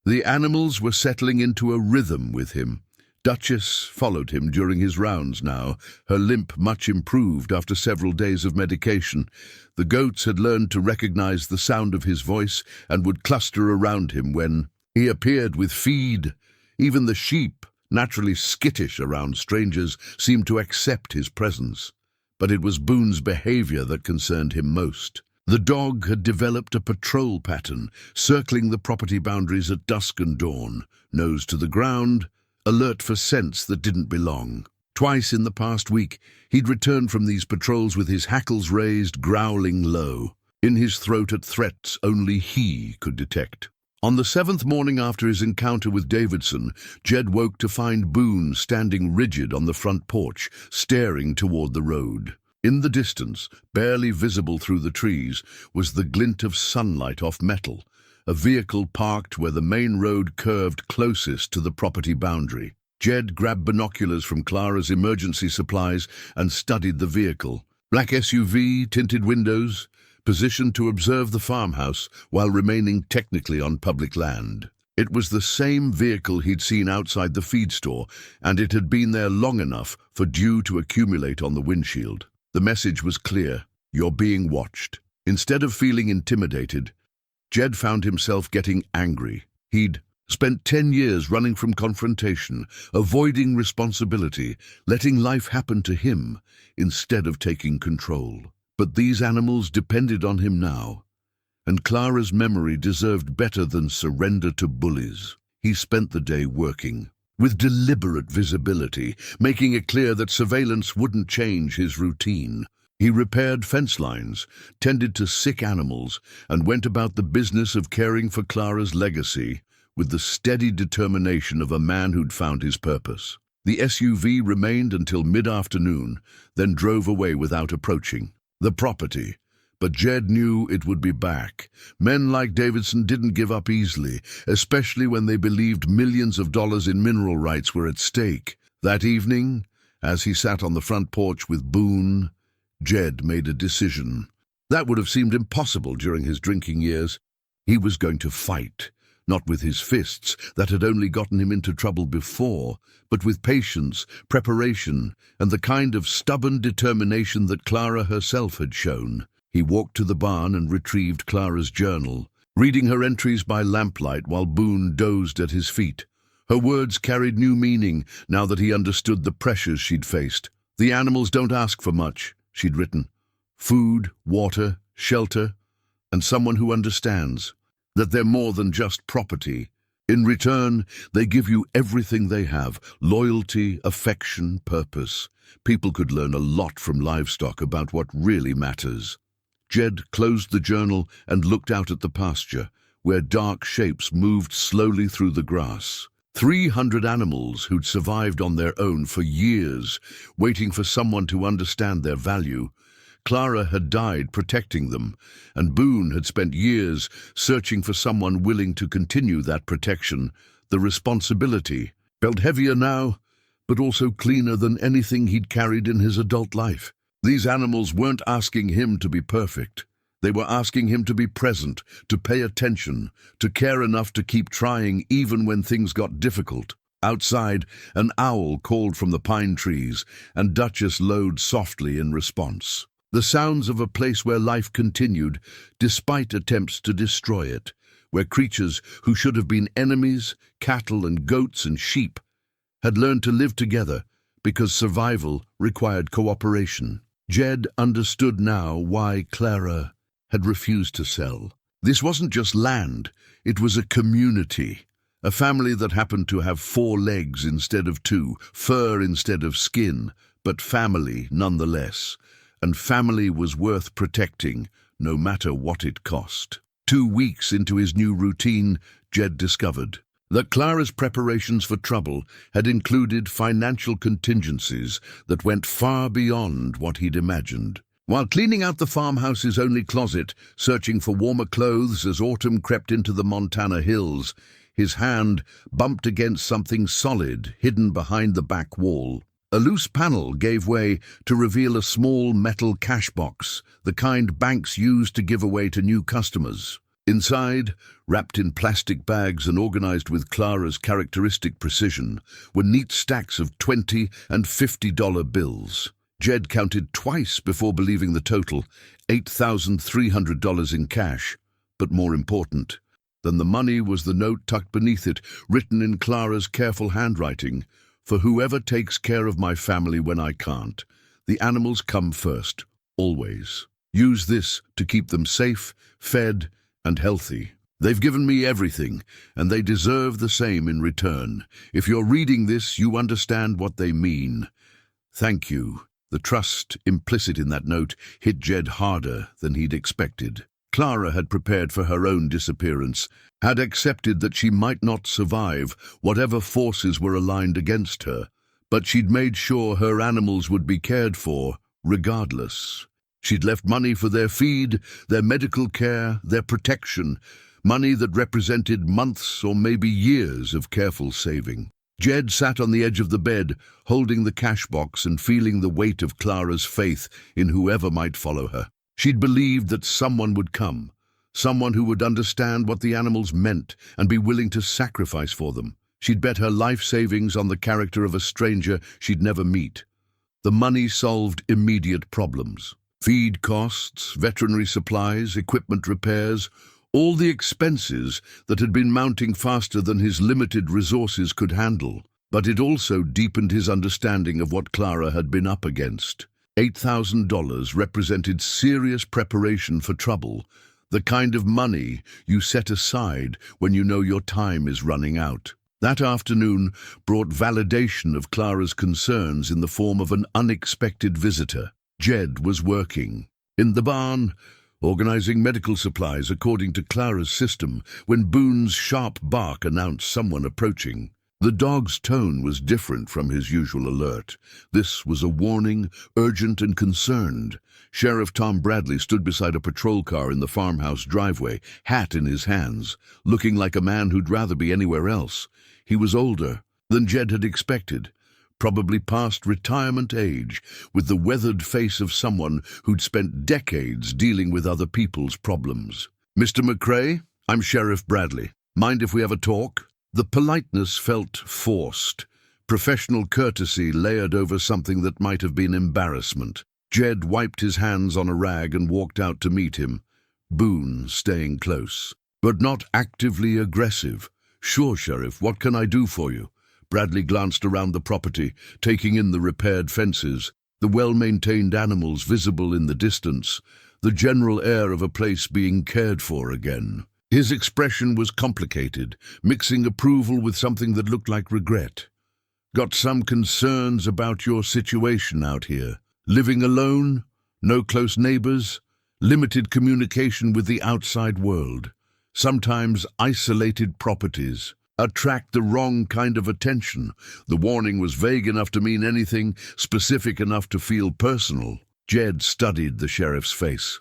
The animals were settling into a rhythm with him. Duchess followed him during his rounds now, her limp much improved after several days of medication. The goats had learned to recognize the sound of his voice and would cluster around him when he appeared with feed. Even the sheep, naturally skittish around strangers, seemed to accept his presence. But it was Boone's behavior that concerned him most. The dog had developed a patrol pattern, circling the property boundaries at dusk and dawn, nose to the ground, alert for scents that didn't belong. Twice in the past week, he'd returned from these patrols with his hackles raised, growling low, in his throat at threats only he could detect. On the 7th morning after his encounter with Davidson, Jed woke to find Boone standing rigid on the front porch, staring toward the road. In the distance, barely visible through the trees, was the glint of sunlight off metal, a vehicle parked where the main road curved closest to the property boundary. Jed grabbed binoculars from Clara's emergency supplies and studied the vehicle. Black SUV, tinted windows, positioned to observe the farmhouse while remaining technically on public land. It was the same vehicle he'd seen outside the feed store, and it had been there long enough for dew to accumulate on the windshield. The message was clear: you're being watched. Instead of feeling intimidated, Jed found himself getting angry. He'd spent 10 years running from confrontation, avoiding responsibility, letting life happen to him instead of taking control. But these animals depended on him now, and Clara's memory deserved better than surrender to bullies. He spent the day working, with deliberate visibility, making it clear that surveillance wouldn't change his routine. He repaired fence lines, tended to sick animals, and went about the business of caring for Clara's legacy with the steady determination of a man who'd found his purpose. The SUV remained until mid-afternoon, then drove away without approaching the property. But Jed knew it would be back. Men like Davidson didn't give up easily, especially when they believed millions of dollars in mineral rights were at stake. That evening, as he sat on the front porch with Boone, Jed made a decision. That would have seemed impossible during his drinking years. He was going to fight, not with his fists that had only gotten him into trouble before, but with patience, preparation, and the kind of stubborn determination that Clara herself had shown. He walked to the barn and retrieved Clara's journal, reading her entries by lamplight while Boone dozed at his feet. Her words carried new meaning now that he understood the pressures she'd faced. "The animals don't ask for much," she'd written. "Food, water, shelter, and someone who understands that they're more than just property. In return, they give you everything they have: loyalty, affection, purpose." People could learn a lot from livestock about what really matters. Jed closed the journal and looked out at the pasture, where dark shapes moved slowly through the grass. 300 animals who'd survived on their own for years, waiting for someone to understand their value. Clara had died protecting them, and Boone had spent years searching for someone willing to continue that protection. The responsibility felt heavier now, but also cleaner than anything he'd carried in his adult life. These animals weren't asking him to be perfect. They were asking him to be present, to pay attention, to care enough to keep trying even when things got difficult. Outside, an owl called from the pine trees, and Duchess lowed softly in response. The sounds of a place where life continued, despite attempts to destroy it, where creatures who should have been enemies, cattle and goats and sheep, had learned to live together because survival required cooperation. Jed understood now why Clara had refused to sell. This wasn't just land, it was a community. A family that happened to have 4 legs instead of 2, fur instead of skin, but family nonetheless. And family was worth protecting, no matter what it cost. 2 weeks into his new routine, Jed discovered that Clara's preparations for trouble had included financial contingencies that went far beyond what he'd imagined. While cleaning out the farmhouse's only closet, searching for warmer clothes as autumn crept into the Montana hills, his hand bumped against something solid hidden behind the back wall. A loose panel gave way to reveal a small metal cash box, the kind banks used to give away to new customers. Inside, wrapped in plastic bags and organized with Clara's characteristic precision, were neat stacks of $20 and $50 bills. Jed counted twice before believing the total: $8,300 in cash. But more important than the money was the note tucked beneath it, written in Clara's careful handwriting: "For whoever takes care of my family when I can't, the animals come first, always. Use this to keep them safe, fed, and healthy. They've given me everything, and they deserve the same in return. If you're reading this, you understand what they mean. Thank you." The trust implicit in that note hit Jed harder than he'd expected. Clara had prepared for her own disappearance, had accepted that she might not survive whatever forces were aligned against her, but she'd made sure her animals would be cared for regardless. She'd left money for their feed, their medical care, their protection, money that represented months or maybe years of careful saving. Jed sat on the edge of the bed, holding the cash box and feeling the weight of Clara's faith in whoever might follow her. She'd believed that someone would come, someone who would understand what the animals meant and be willing to sacrifice for them. She'd bet her life savings on the character of a stranger she'd never meet. The money solved immediate problems. Feed costs, veterinary supplies, equipment repairs, all the expenses that had been mounting faster than his limited resources could handle. But it also deepened his understanding of what Clara had been up against. $8,000 represented serious preparation for trouble, the kind of money you set aside when you know your time is running out. That afternoon brought validation of Clara's concerns in the form of an unexpected visitor. Jed was working in the barn, organizing medical supplies according to Clara's system, when Boone's sharp bark announced someone approaching. The dog's tone was different from his usual alert. This was a warning, urgent and concerned. Sheriff Tom Bradley stood beside a patrol car in the farmhouse driveway, hat in his hands, looking like a man who'd rather be anywhere else. He was older than Jed had expected, probably past retirement age, with the weathered face of someone who'd spent decades dealing with other people's problems. "Mr. McCrae, I'm Sheriff Bradley. Mind if we have a talk?" The politeness felt forced, professional courtesy layered over something that might have been embarrassment. Jed wiped his hands on a rag and walked out to meet him, Boone staying close, but not actively aggressive. "Sure, Sheriff, what can I do for you?" Bradley glanced around the property, taking in the repaired fences, the well-maintained animals visible in the distance, the general air of a place being cared for again. His expression was complicated, mixing approval with something that looked like regret. "Got some concerns about your situation out here. Living alone, no close neighbors, limited communication with the outside world. Sometimes isolated properties attract the wrong kind of attention." The warning was vague enough to mean anything, specific enough to feel personal. Jed studied the sheriff's face,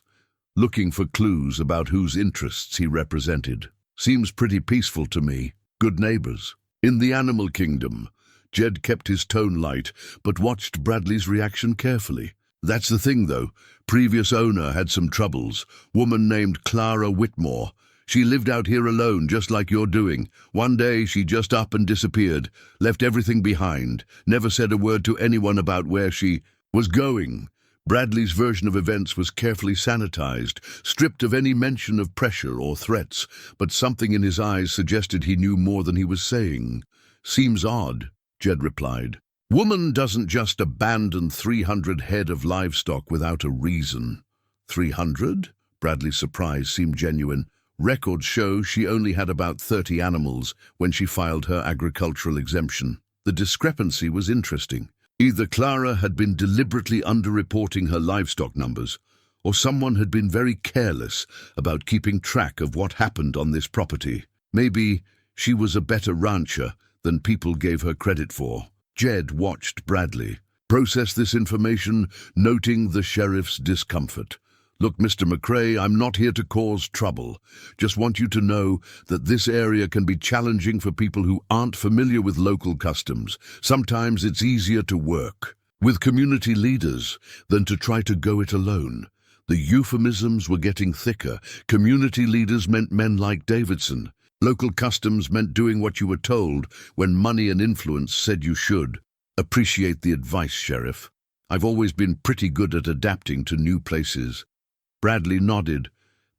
looking for clues about whose interests he represented. "Seems pretty peaceful to me. Good neighbors." In the animal kingdom, Jed kept his tone light, but watched Bradley's reaction carefully. "That's the thing, though. Previous owner had some troubles. Woman named Clara Whitmore. She lived out here alone, just like you're doing. One day she just up and disappeared, left everything behind, never said a word to anyone about where she was going." Bradley's version of events was carefully sanitized, stripped of any mention of pressure or threats, but something in his eyes suggested he knew more than he was saying. "Seems odd," Jed replied. "Woman doesn't just abandon 300 head of livestock without a reason." 300? Bradley's surprise seemed genuine. Records show she only had about 30 animals when she filed her agricultural exemption. The discrepancy was interesting. Either Clara had been deliberately underreporting her livestock numbers, or someone had been very careless about keeping track of what happened on this property. Maybe she was a better rancher than people gave her credit for. Jed watched Bradley process this information, noting the sheriff's discomfort. "Look, Mr. McCrae, I'm not here to cause trouble. Just want you to know that this area can be challenging for people who aren't familiar with local customs. Sometimes it's easier to work with community leaders than to try to go it alone." The euphemisms were getting thicker. Community leaders meant men like Davidson. Local customs meant doing what you were told when money and influence said you should. "Appreciate the advice, Sheriff. I've always been pretty good at adapting to new places." Bradley nodded,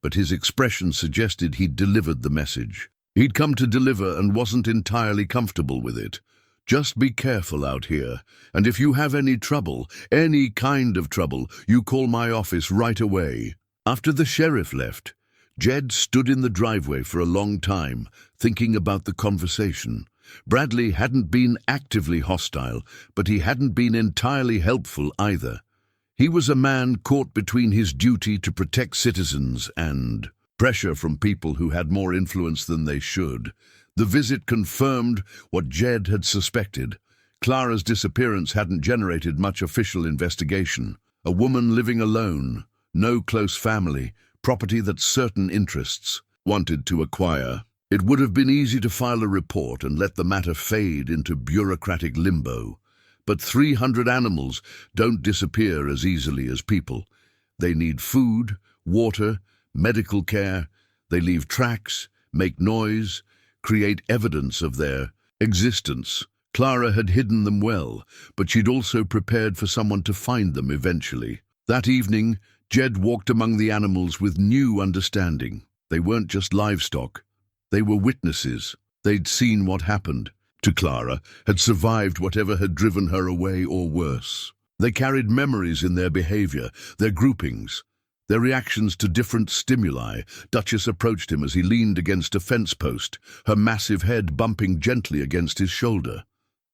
but his expression suggested he'd delivered the message. He'd come to deliver and wasn't entirely comfortable with it. "Just be careful out here, and if you have any trouble, any kind of trouble, you call my office right away." After the sheriff left, Jed stood in the driveway for a long time, thinking about the conversation. Bradley hadn't been actively hostile, but he hadn't been entirely helpful either. He was a man caught between his duty to protect citizens and pressure from people who had more influence than they should. The visit confirmed what Jed had suspected. Clara's disappearance hadn't generated much official investigation. A woman living alone, no close family, property that certain interests wanted to acquire. It would have been easy to file a report and let the matter fade into bureaucratic limbo. But 300 animals don't disappear as easily as people, They need food, water, medical care. They leave tracks, make noise, create evidence of their existence. Clara had hidden them well, but she'd also prepared for someone to find them eventually. That evening, Jed walked among the animals with new understanding. They weren't just livestock. They were witnesses. They'd seen what happened to Clara, had survived whatever had driven her away or worse. They carried memories in their behavior, their groupings, their reactions to different stimuli. Duchess approached him as he leaned against a fence post, her massive head bumping gently against his shoulder.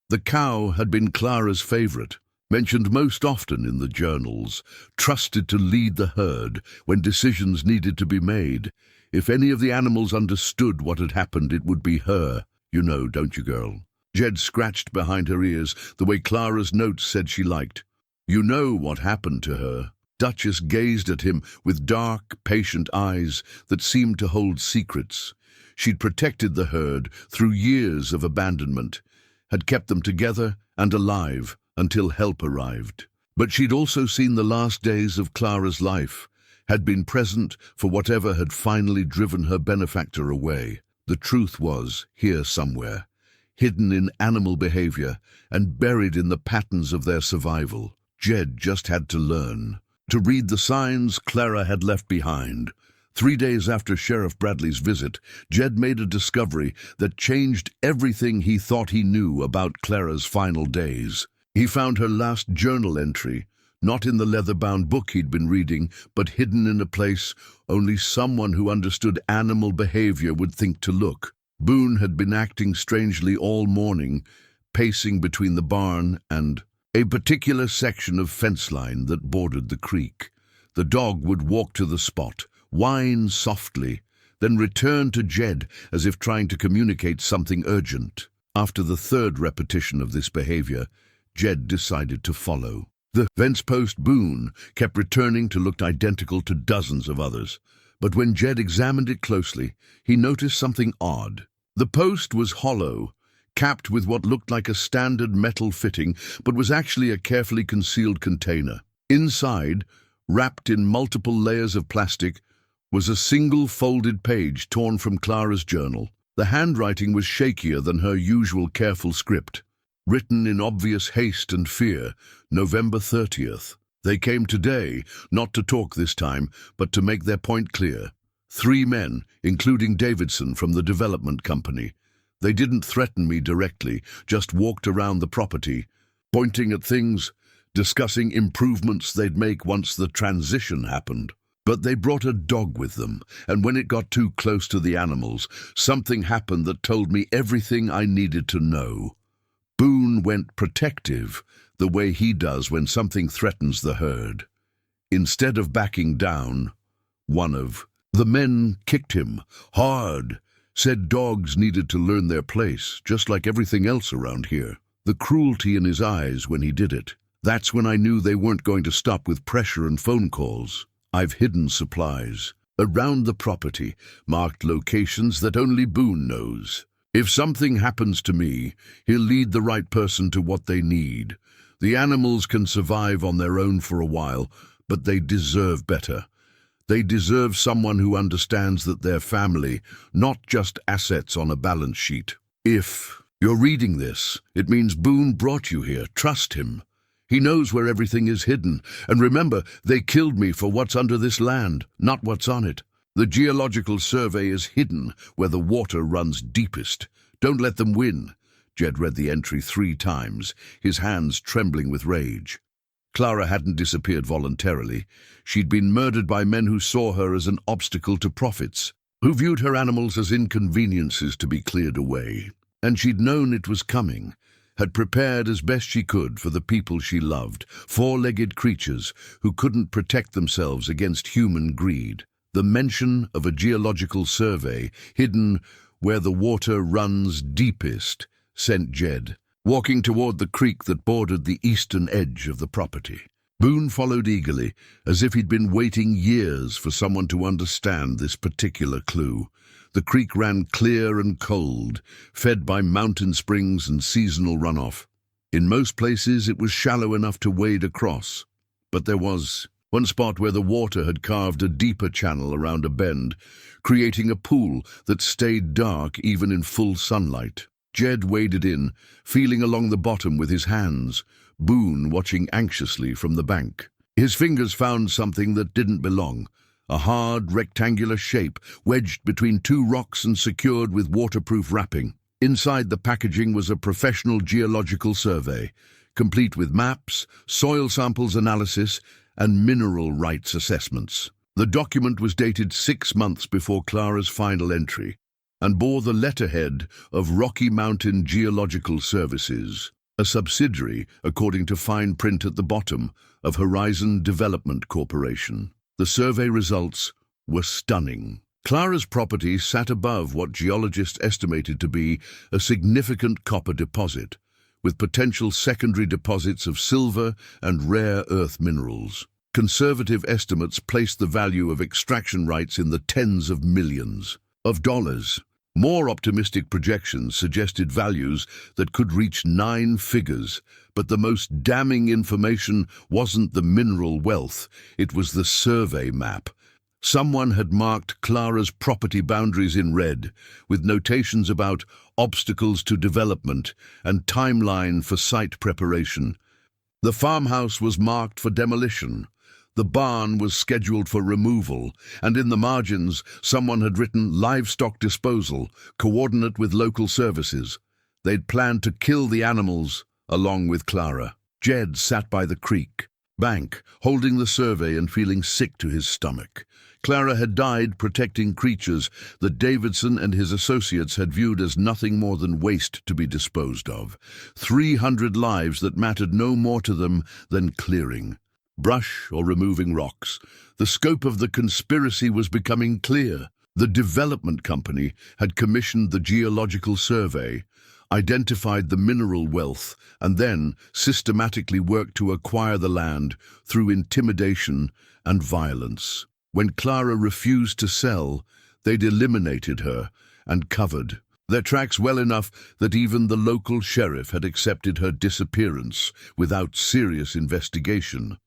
The cow had been Clara's favorite, mentioned most often in the journals, trusted to lead the herd when decisions needed to be made. If any of the animals understood what had happened, it would be her. You know, don't you, girl? Jed scratched behind her ears, the way Clara's notes said she liked. You know what happened to her. Duchess gazed at him with dark, patient eyes that seemed to hold secrets. She'd protected the herd through years of abandonment, had kept them together and alive until help arrived. But she'd also seen the last days of Clara's life, had been present for whatever had finally driven her benefactor away. The truth was here somewhere, hidden in animal behavior and buried in the patterns of their survival. Jed just had to learn to read the signs Clara had left behind. 3 days after Sheriff Bradley's visit, Jed made a discovery that changed everything he thought he knew about Clara's final days. He found her last journal entry, not in the leather-bound book he'd been reading, but hidden in a place only someone who understood animal behavior would think to look. Boone had been acting strangely all morning, pacing between the barn and a particular section of fence line that bordered the creek. The dog would walk to the spot, whine softly, then return to Jed as if trying to communicate something urgent. After the third repetition of this behavior, Jed decided to follow. The fence post Boone kept returning to look identical to dozens of others, but when Jed examined it closely, he noticed something odd. The post was hollow, capped with what looked like a standard metal fitting, but was actually a carefully concealed container. Inside, wrapped in multiple layers of plastic, was a single folded page torn from Clara's journal. The handwriting was shakier than her usual careful script. Written in obvious haste and fear, November 30th. They came today, not to talk this time, but to make their point clear. 3 men, including Davidson from the development company. They didn't threaten me directly, just walked around the property, pointing at things, discussing improvements they'd make once the transition happened. But they brought a dog with them, and when it got too close to the animals, something happened that told me everything I needed to know. Boone went protective, the way he does when something threatens the herd. Instead of backing down, one of the men kicked him, hard, said dogs needed to learn their place, just like everything else around here. The cruelty in his eyes when he did it. That's when I knew they weren't going to stop with pressure and phone calls. I've hidden supplies around the property, marked locations that only Boone knows. If something happens to me, he'll lead the right person to what they need. The animals can survive on their own for a while, but they deserve better. They deserve someone who understands that they're family, not just assets on a balance sheet. If you're reading this, it means Boone brought you here. Trust him. He knows where everything is hidden. And remember, they killed me for what's under this land, not what's on it. The geological survey is hidden where the water runs deepest. Don't let them win. Jed read the entry 3 times, his hands trembling with rage. Clara hadn't disappeared voluntarily. She'd been murdered by men who saw her as an obstacle to profits, who viewed her animals as inconveniences to be cleared away. And she'd known it was coming, had prepared as best she could for the people she loved, 4-legged creatures who couldn't protect themselves against human greed. The mention of a geological survey hidden where the water runs deepest sent Jed walking toward the creek that bordered the eastern edge of the property. Boone followed eagerly, as if he'd been waiting years for someone to understand this particular clue. The creek ran clear and cold, fed by mountain springs and seasonal runoff. In most places it was shallow enough to wade across, but there was one spot where the water had carved a deeper channel around a bend, creating a pool that stayed dark even in full sunlight. Jed waded in, feeling along the bottom with his hands, Boone watching anxiously from the bank. His fingers found something that didn't belong, a hard, rectangular shape wedged between two rocks and secured with waterproof wrapping. Inside the packaging was a professional geological survey, complete with maps, soil samples analysis, and mineral rights assessments. The document was dated 6 months before Clara's final entry and bore the letterhead of Rocky Mountain Geological Services, a subsidiary, according to fine print at the bottom, of Horizon Development Corporation. The survey results were stunning. Clara's property sat above what geologists estimated to be a significant copper deposit, with potential secondary deposits of silver and rare earth minerals. Conservative estimates placed the value of extraction rights in the tens of millions of dollars. More optimistic projections suggested values that could reach 9 figures, but the most damning information wasn't the mineral wealth, it was the survey map. Someone had marked Clara's property boundaries in red, with notations about obstacles to development and timeline for site preparation. The farmhouse was marked for demolition. The barn was scheduled for removal, and in the margins, someone had written livestock disposal, coordinate with local services. They'd planned to kill the animals, along with Clara. Jed sat by the creek bank, holding the survey and feeling sick to his stomach. Clara had died protecting creatures that Davidson and his associates had viewed as nothing more than waste to be disposed of. 300 lives that mattered no more to them than clearing brush or removing rocks. The scope of the conspiracy was becoming clear. The development company had commissioned the geological survey, identified the mineral wealth, and then systematically worked to acquire the land through intimidation and violence. When Clara refused to sell, they'd eliminated her and covered their tracks well enough that even the local sheriff had accepted her disappearance without serious investigation.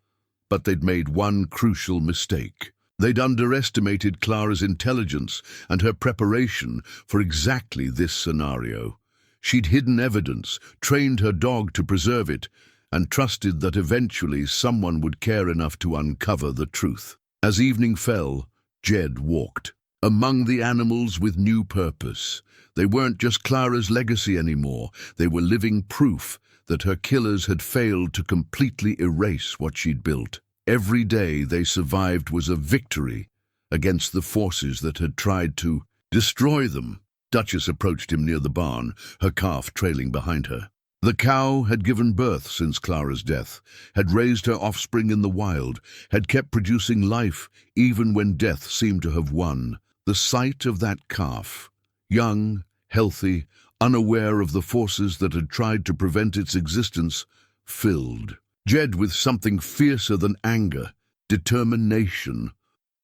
But they'd made one crucial mistake. They'd underestimated Clara's intelligence and her preparation for exactly this scenario. She'd hidden evidence, trained her dog to preserve it, and trusted that eventually someone would care enough to uncover the truth. As evening fell, Jed walked among the animals with new purpose. They weren't just Clara's legacy anymore. They were living proof that her killers had failed to completely erase what she'd built. Every day they survived was a victory against the forces that had tried to destroy them. Duchess approached him near the barn, her calf trailing behind her. The cow had given birth since Clara's death, had raised her offspring in the wild, had kept producing life even when death seemed to have won. The sight of that calf, young, healthy, unaware of the forces that had tried to prevent its existence, filled Jed with something fiercer than anger, determination.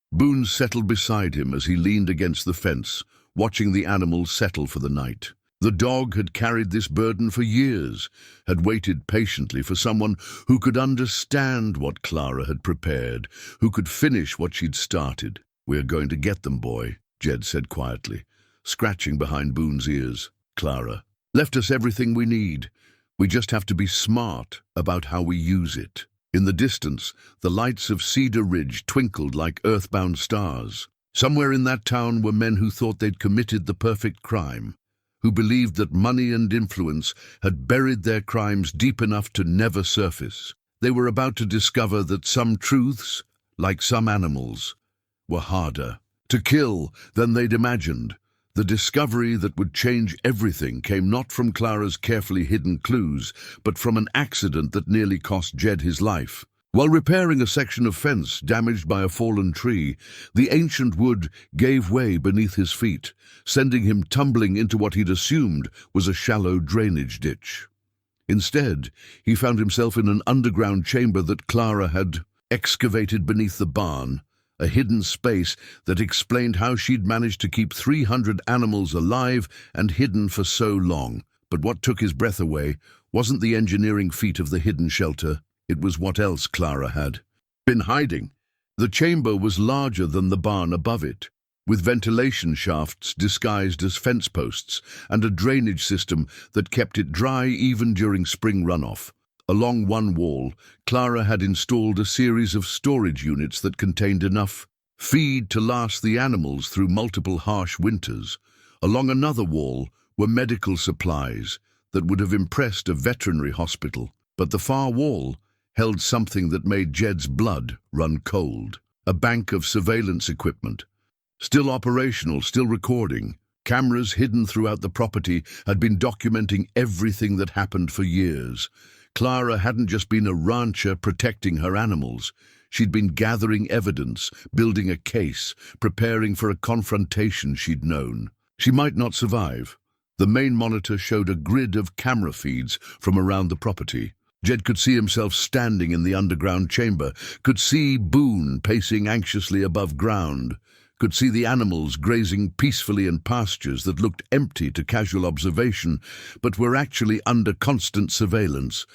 Boone settled beside him as he leaned against the fence, watching the animals settle for the night. The dog had carried this burden for years, had waited patiently for someone who could understand what Clara had prepared, who could finish what she'd started. "We're going to get them, boy," Jed said quietly, scratching behind Boone's ears. "Clara left us everything we need. We just have to be smart about how we use it." In the distance, the lights of Cedar Ridge twinkled like earthbound stars. Somewhere in that town were men who thought they'd committed the perfect crime, who believed that money and influence had buried their crimes deep enough to never surface. They were about to discover that some truths, like some animals, were harder to kill than they'd imagined. The discovery that would change everything came not from Clara's carefully hidden clues, but from an accident that nearly cost Jed his life. While repairing a section of fence damaged by a fallen tree, the ancient wood gave way beneath his feet, sending him tumbling into what he'd assumed was a shallow drainage ditch. Instead, he found himself in an underground chamber that Clara had excavated beneath the barn, a hidden space that explained how she'd managed to keep 300 animals alive and hidden for so long. But what took his breath away wasn't the engineering feat of the hidden shelter. It was what else Clara had been hiding. The chamber was larger than the barn above it, with ventilation shafts disguised as fence posts and a drainage system that kept it dry even during spring runoff. Along one wall, Clara had installed a series of storage units that contained enough feed to last the animals through multiple harsh winters. Along another wall were medical supplies that would have impressed a veterinary hospital, but the far wall held something that made Jed's blood run cold. A bank of surveillance equipment. Still operational, still recording. Cameras hidden throughout the property had been documenting everything that happened for years. Clara hadn't just been a rancher protecting her animals. She'd been gathering evidence, building a case, preparing for a confrontation she'd known. She might not survive. The main monitor showed a grid of camera feeds from around the property. Jed could see himself standing in the underground chamber, could see Boone pacing anxiously above ground, could see the animals grazing peacefully in pastures that looked empty to casual observation, but were actually under constant surveillance.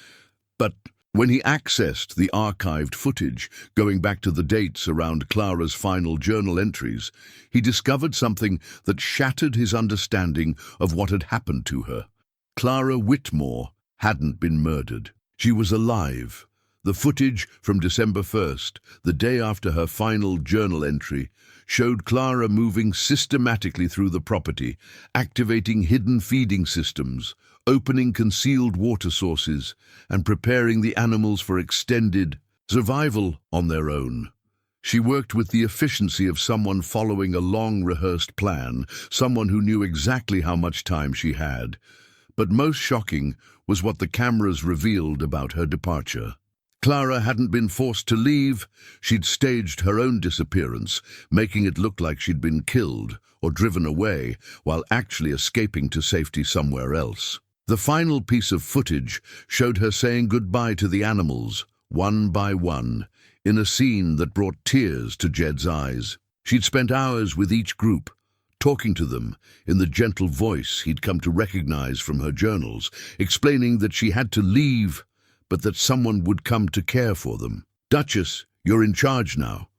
But when he accessed the archived footage, going back to the dates around Clara's final journal entries, he discovered something that shattered his understanding of what had happened to her. Clara Whitmore hadn't been murdered. She was alive. The footage from December 1st, the day after her final journal entry, showed Clara moving systematically through the property, activating hidden feeding systems, opening concealed water sources, and preparing the animals for extended survival on their own. She worked with the efficiency of someone following a long-rehearsed plan, someone who knew exactly how much time she had. But most shocking was what the cameras revealed about her departure. Clara hadn't been forced to leave. She'd staged her own disappearance, making it look like she'd been killed or driven away, while actually escaping to safety somewhere else. The final piece of footage showed her saying goodbye to the animals, one by one, in a scene that brought tears to Jed's eyes. She'd spent hours with each group, talking to them in the gentle voice he'd come to recognize from her journals, explaining that she had to leave, but that someone would come to care for them. "Duchess, you're in charge now,"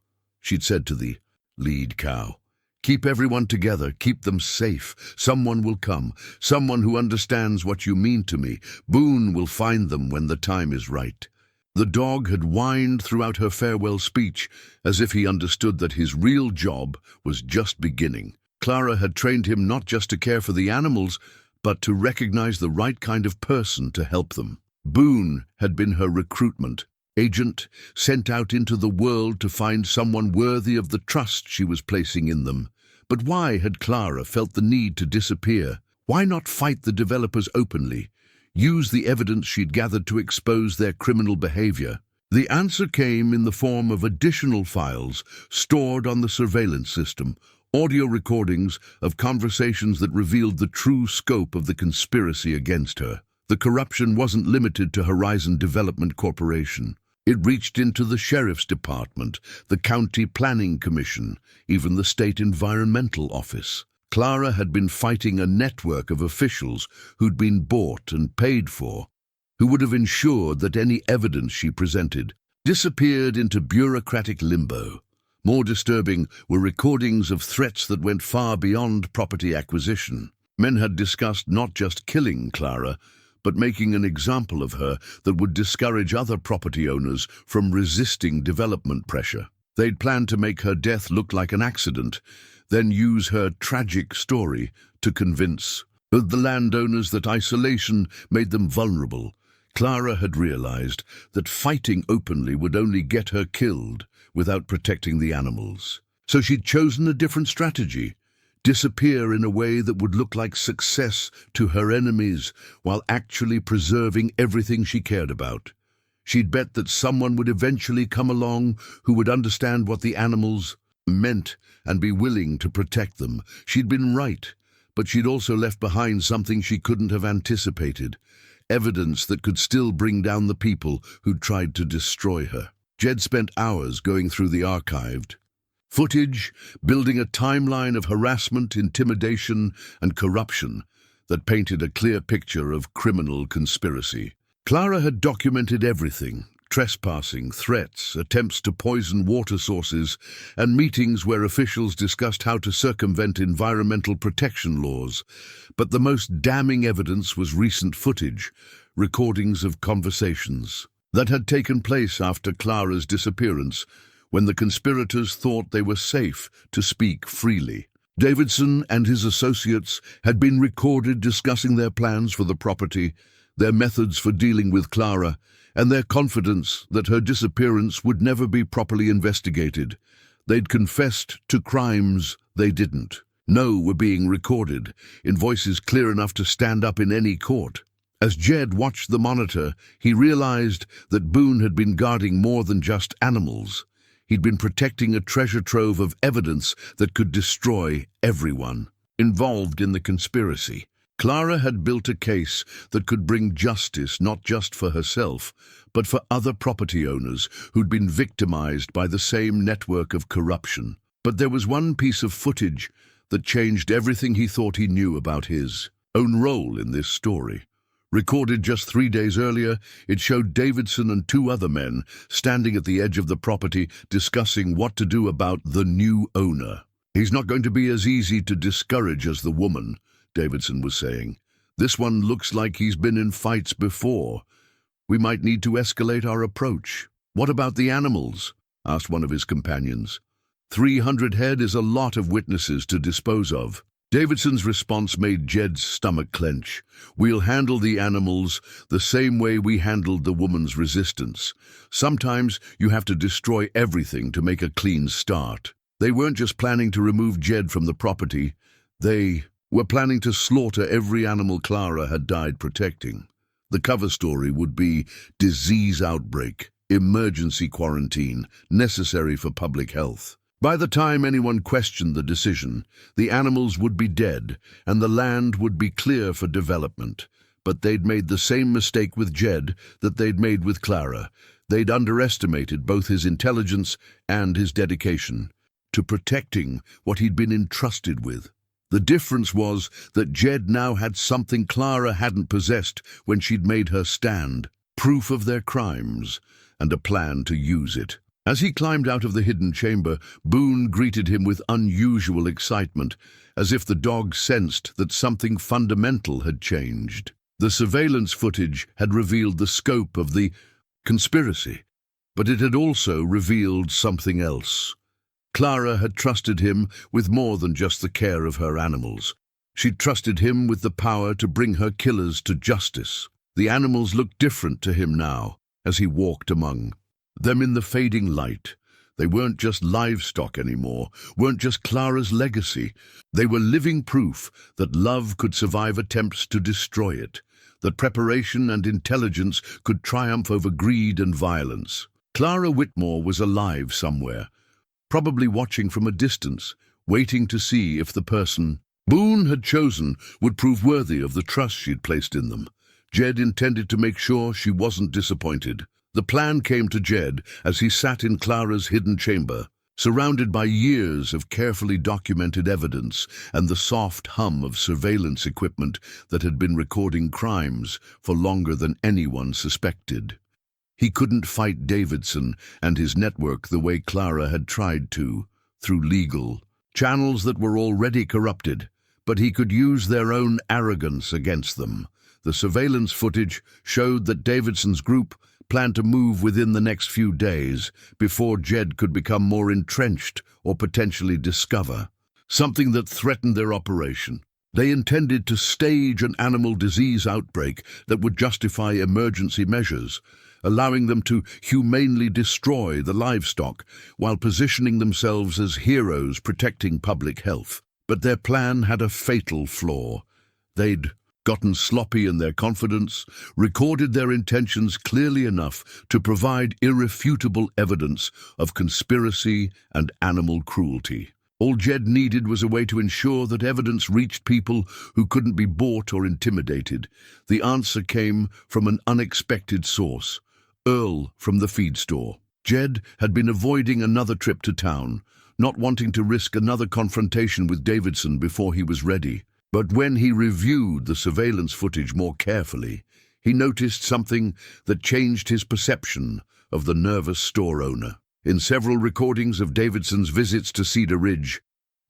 she'd said to the lead cow. "Keep everyone together, keep them safe. Someone will come, someone who understands what you mean to me. Boone will find them when the time is right." The dog had whined throughout her farewell speech, as if he understood that his real job was just beginning. Clara had trained him not just to care for the animals, but to recognize the right kind of person to help them. Boone had been her recruitment agent, sent out into the world to find someone worthy of the trust she was placing in them. But why had Clara felt the need to disappear? Why not fight the developers openly? Use the evidence she'd gathered to expose their criminal behavior? The answer came in the form of additional files stored on the surveillance system, audio recordings of conversations that revealed the true scope of the conspiracy against her. The corruption wasn't limited to Horizon Development Corporation. It reached into the Sheriff's Department, the County Planning Commission, even the State Environmental Office. Clara had been fighting a network of officials who'd been bought and paid for, who would have ensured that any evidence she presented disappeared into bureaucratic limbo. More disturbing were recordings of threats that went far beyond property acquisition. Men had discussed not just killing Clara, but making an example of her that would discourage other property owners from resisting development pressure. They'd planned to make her death look like an accident, then use her tragic story to convince the landowners that isolation made them vulnerable. Clara had realized that fighting openly would only get her killed without protecting the animals. So she'd chosen a different strategy: disappear in a way that would look like success to her enemies while actually preserving everything she cared about. She'd bet that someone would eventually come along who would understand what the animals meant and be willing to protect them. She'd been right, but she'd also left behind something she couldn't have anticipated: evidence that could still bring down the people who'd tried to destroy her. Jed spent hours going through the archived footage, building a timeline of harassment, intimidation, and corruption that painted a clear picture of criminal conspiracy. Clara had documented everything: trespassing, threats, attempts to poison water sources, and meetings where officials discussed how to circumvent environmental protection laws. But the most damning evidence was recent footage, recordings of conversations that had taken place after Clara's disappearance, when the conspirators thought they were safe to speak freely. Davidson and his associates had been recorded discussing their plans for the property, their methods for dealing with Clara, and their confidence that her disappearance would never be properly investigated. They'd confessed to crimes they didn't. No were being recorded, in voices clear enough to stand up in any court. As Jed watched the monitor, he realized that Boone had been guarding more than just animals. He'd been protecting a treasure trove of evidence that could destroy everyone involved in the conspiracy. Clara had built a case that could bring justice not just for herself, but for other property owners who'd been victimized by the same network of corruption. But there was one piece of footage that changed everything he thought he knew about his own role in this story. Recorded just 3 days earlier, it showed Davidson and 2 other men standing at the edge of the property discussing what to do about the new owner. "He's not going to be as easy to discourage as the woman," Davidson was saying. "This one looks like he's been in fights before. We might need to escalate our approach." "What about the animals?" asked one of his companions. 300 head is a lot of witnesses to dispose of." Davidson's response made Jed's stomach clench. "We'll handle the animals the same way we handled the woman's resistance. Sometimes you have to destroy everything to make a clean start." They weren't just planning to remove Jed from the property. They were planning to slaughter every animal Clara had died protecting. The cover story would be disease outbreak, emergency quarantine, necessary for public health. By the time anyone questioned the decision, the animals would be dead and the land would be clear for development. But they'd made the same mistake with Jed that they'd made with Clara. They'd underestimated both his intelligence and his dedication to protecting what he'd been entrusted with. The difference was that Jed now had something Clara hadn't possessed when she'd made her stand: proof of their crimes and a plan to use it. As he climbed out of the hidden chamber, Boone greeted him with unusual excitement, as if the dog sensed that something fundamental had changed. The surveillance footage had revealed the scope of the conspiracy, but it had also revealed something else. Clara had trusted him with more than just the care of her animals. She'd trusted him with the power to bring her killers to justice. The animals looked different to him now, as he walked among them in the fading light. They weren't just livestock anymore, weren't just Clara's legacy. They were living proof that love could survive attempts to destroy it, that preparation and intelligence could triumph over greed and violence. Clara Whitmore was alive somewhere, probably watching from a distance, waiting to see if the person Boone had chosen would prove worthy of the trust she'd placed in them. Jed intended to make sure she wasn't disappointed. The plan came to Jed as he sat in Clara's hidden chamber, surrounded by years of carefully documented evidence and the soft hum of surveillance equipment that had been recording crimes for longer than anyone suspected. He couldn't fight Davidson and his network the way Clara had tried to, through legal channels that were already corrupted, but he could use their own arrogance against them. The surveillance footage showed that Davidson's group planned to move within the next few days before Jed could become more entrenched or potentially discover something that threatened their operation. They intended to stage an animal disease outbreak that would justify emergency measures, allowing them to humanely destroy the livestock while positioning themselves as heroes protecting public health. But their plan had a fatal flaw. They'd gotten sloppy in their confidence, recorded their intentions clearly enough to provide irrefutable evidence of conspiracy and animal cruelty. All Jed needed was a way to ensure that evidence reached people who couldn't be bought or intimidated. The answer came from an unexpected source: Earl from the feed store. Jed had been avoiding another trip to town, not wanting to risk another confrontation with Davidson before he was ready. But when he reviewed the surveillance footage more carefully, he noticed something that changed his perception of the nervous store owner. In several recordings of Davidson's visits to Cedar Ridge,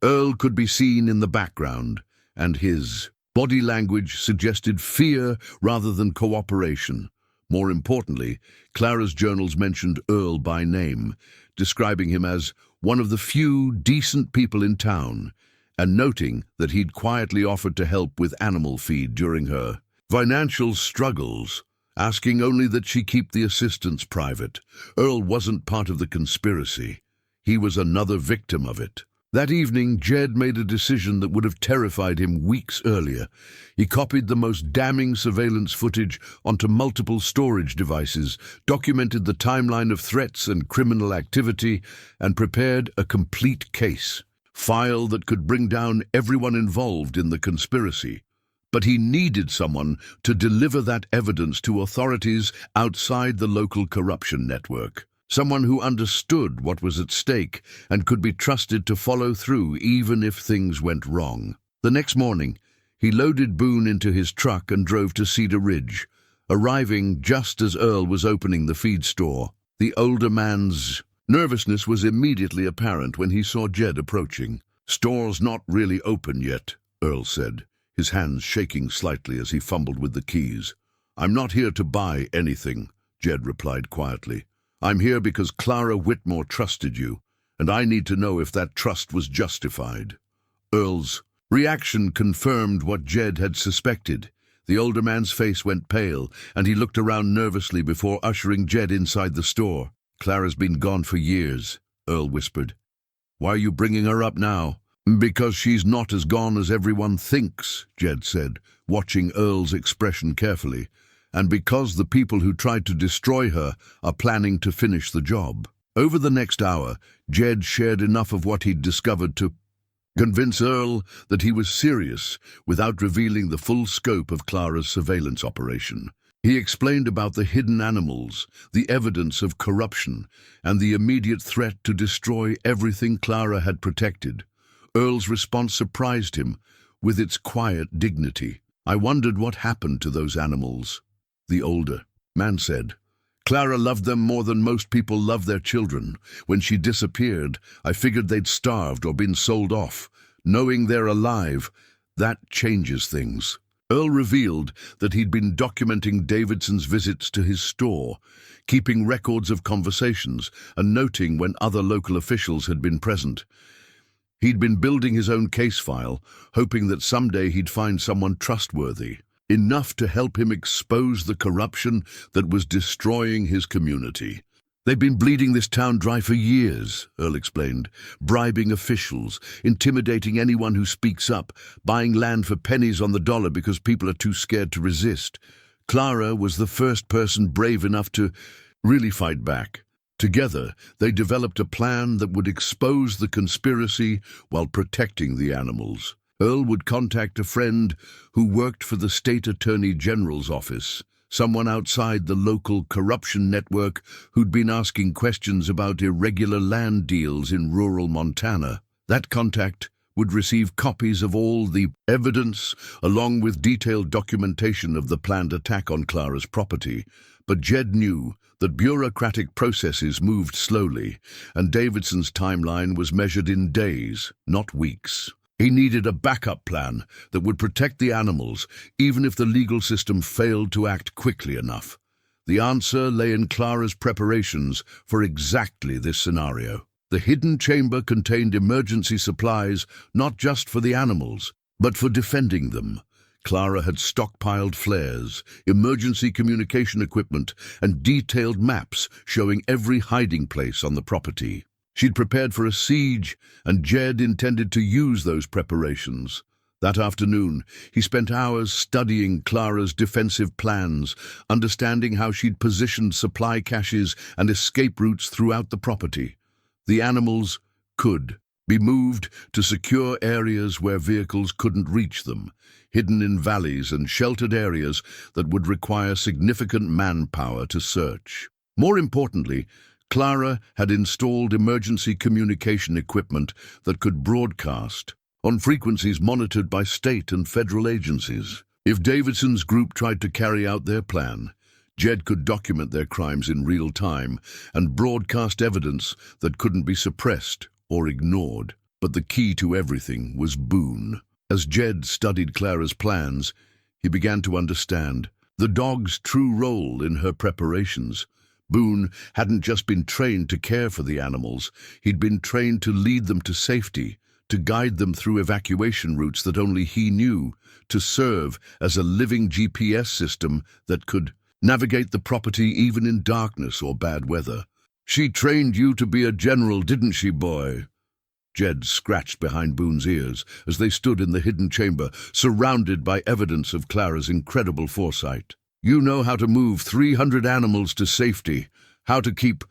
Earl could be seen in the background, and his body language suggested fear rather than cooperation. More importantly, Clara's journals mentioned Earl by name, describing him as one of the few decent people in town, and noting that he'd quietly offered to help with animal feed during her financial struggles, asking only that she keep the assistance private. Earl wasn't part of the conspiracy. He was another victim of it. That evening, Jed made a decision that would have terrified him weeks earlier. He copied the most damning surveillance footage onto multiple storage devices, documented the timeline of threats and criminal activity, and prepared a complete case file that could bring down everyone involved in the conspiracy. But he needed someone to deliver that evidence to authorities outside the local corruption network. Someone who understood what was at stake and could be trusted to follow through even if things went wrong. The next morning, he loaded Boone into his truck and drove to Cedar Ridge, arriving just as Earl was opening the feed store. The older man's nervousness was immediately apparent when he saw Jed approaching. "Store's not really open yet," Earl said, his hands shaking slightly as he fumbled with the keys. "I'm not here to buy anything," Jed replied quietly. "I'm here because Clara Whitmore trusted you, and I need to know if that trust was justified." Earl's reaction confirmed what Jed had suspected. The older man's face went pale, and he looked around nervously before ushering Jed inside the store. "Clara's been gone for years," Earl whispered. "Why are you bringing her up now?" "Because she's not as gone as everyone thinks," Jed said, watching Earl's expression carefully. "And because the people who tried to destroy her are planning to finish the job." Over the next hour, Jed shared enough of what he'd discovered to convince Earl that he was serious without revealing the full scope of Clara's surveillance operation. He explained about the hidden animals, the evidence of corruption, and the immediate threat to destroy everything Clara had protected. Earl's response surprised him with its quiet dignity. "I wondered what happened to those animals," the older man said. "Clara loved them more than most people love their children. When she disappeared, I figured they'd starved or been sold off. Knowing they're alive, that changes things." Earl revealed that he'd been documenting Davidson's visits to his store, keeping records of conversations and noting when other local officials had been present. He'd been building his own case file, hoping that someday he'd find someone trustworthy, enough to help him expose the corruption that was destroying his community. "They've been bleeding this town dry for years," Earl explained, "bribing officials, intimidating anyone who speaks up, buying land for pennies on the dollar because people are too scared to resist. Clara was the first person brave enough to really fight back. Together, they developed a plan that would expose the conspiracy while protecting the animals." Earl would contact a friend who worked for the state attorney general's office, someone outside the local corruption network who'd been asking questions about irregular land deals in rural Montana. That contact would receive copies of all the evidence, along with detailed documentation of the planned attack on Clara's property. But Jed knew that bureaucratic processes moved slowly, and Davidson's timeline was measured in days, not weeks. He needed a backup plan that would protect the animals, even if the legal system failed to act quickly enough. The answer lay in Clara's preparations for exactly this scenario. The hidden chamber contained emergency supplies, not just for the animals, but for defending them. Clara had stockpiled flares, emergency communication equipment, and detailed maps showing every hiding place on the property. She'd prepared for a siege, and Jed intended to use those preparations. That afternoon, he spent hours studying Clara's defensive plans, understanding how she'd positioned supply caches and escape routes throughout the property. The animals could be moved to secure areas where vehicles couldn't reach them, hidden in valleys and sheltered areas that would require significant manpower to search. More importantly, Clara had installed emergency communication equipment that could broadcast on frequencies monitored by state and federal agencies. If Davidson's group tried to carry out their plan, Jed could document their crimes in real time and broadcast evidence that couldn't be suppressed or ignored. But the key to everything was Boone. As Jed studied Clara's plans, he began to understand the dog's true role in her preparations. Boone hadn't just been trained to care for the animals, he'd been trained to lead them to safety, to guide them through evacuation routes that only he knew, to serve as a living GPS system that could navigate the property even in darkness or bad weather. "She trained you to be a general, didn't she, boy?" Jed scratched behind Boone's ears as they stood in the hidden chamber, surrounded by evidence of Clara's incredible foresight. "You know how to move 300 animals to safety, how to keep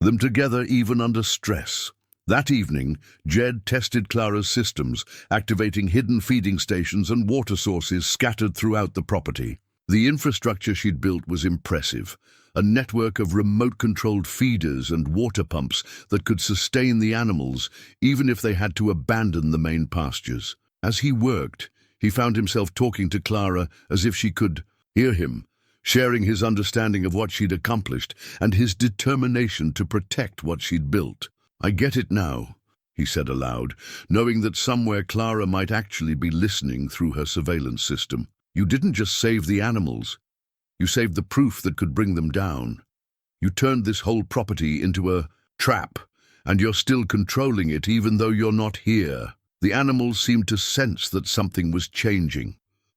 them together even under stress." That evening, Jed tested Clara's systems, activating hidden feeding stations and water sources scattered throughout the property. The infrastructure she'd built was impressive, a network of remote-controlled feeders and water pumps that could sustain the animals even if they had to abandon the main pastures. As he worked, he found himself talking to Clara as if she could hear him, sharing his understanding of what she'd accomplished and his determination to protect what she'd built. "I get it now," he said aloud, knowing that somewhere Clara might actually be listening through her surveillance system. "You didn't just save the animals. You saved the proof that could bring them down. You turned this whole property into a trap, and you're still controlling it even though you're not here." The animals seemed to sense that something was changing.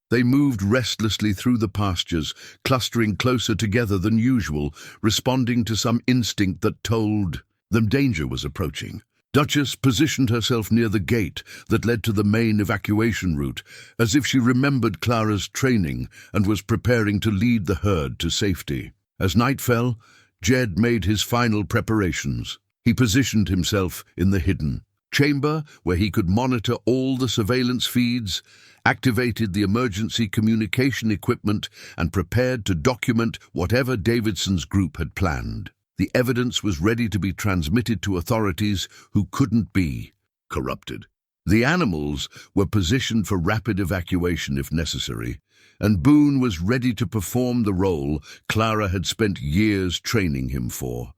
They moved restlessly through the pastures, clustering closer together than usual, responding to some instinct that told them danger was approaching. Duchess positioned herself near the gate that led to the main evacuation route, as if she remembered Clara's training and was preparing to lead the herd to safety. As night fell, Jed made his final preparations. He positioned himself in the hidden chamber where he could monitor all the surveillance feeds, activated the emergency communication equipment, and prepared to document whatever Davidson's group had planned. The evidence was ready to be transmitted to authorities who couldn't be corrupted. The animals were positioned for rapid evacuation if necessary, and Boone was ready to perform the role Clara had spent years training him for.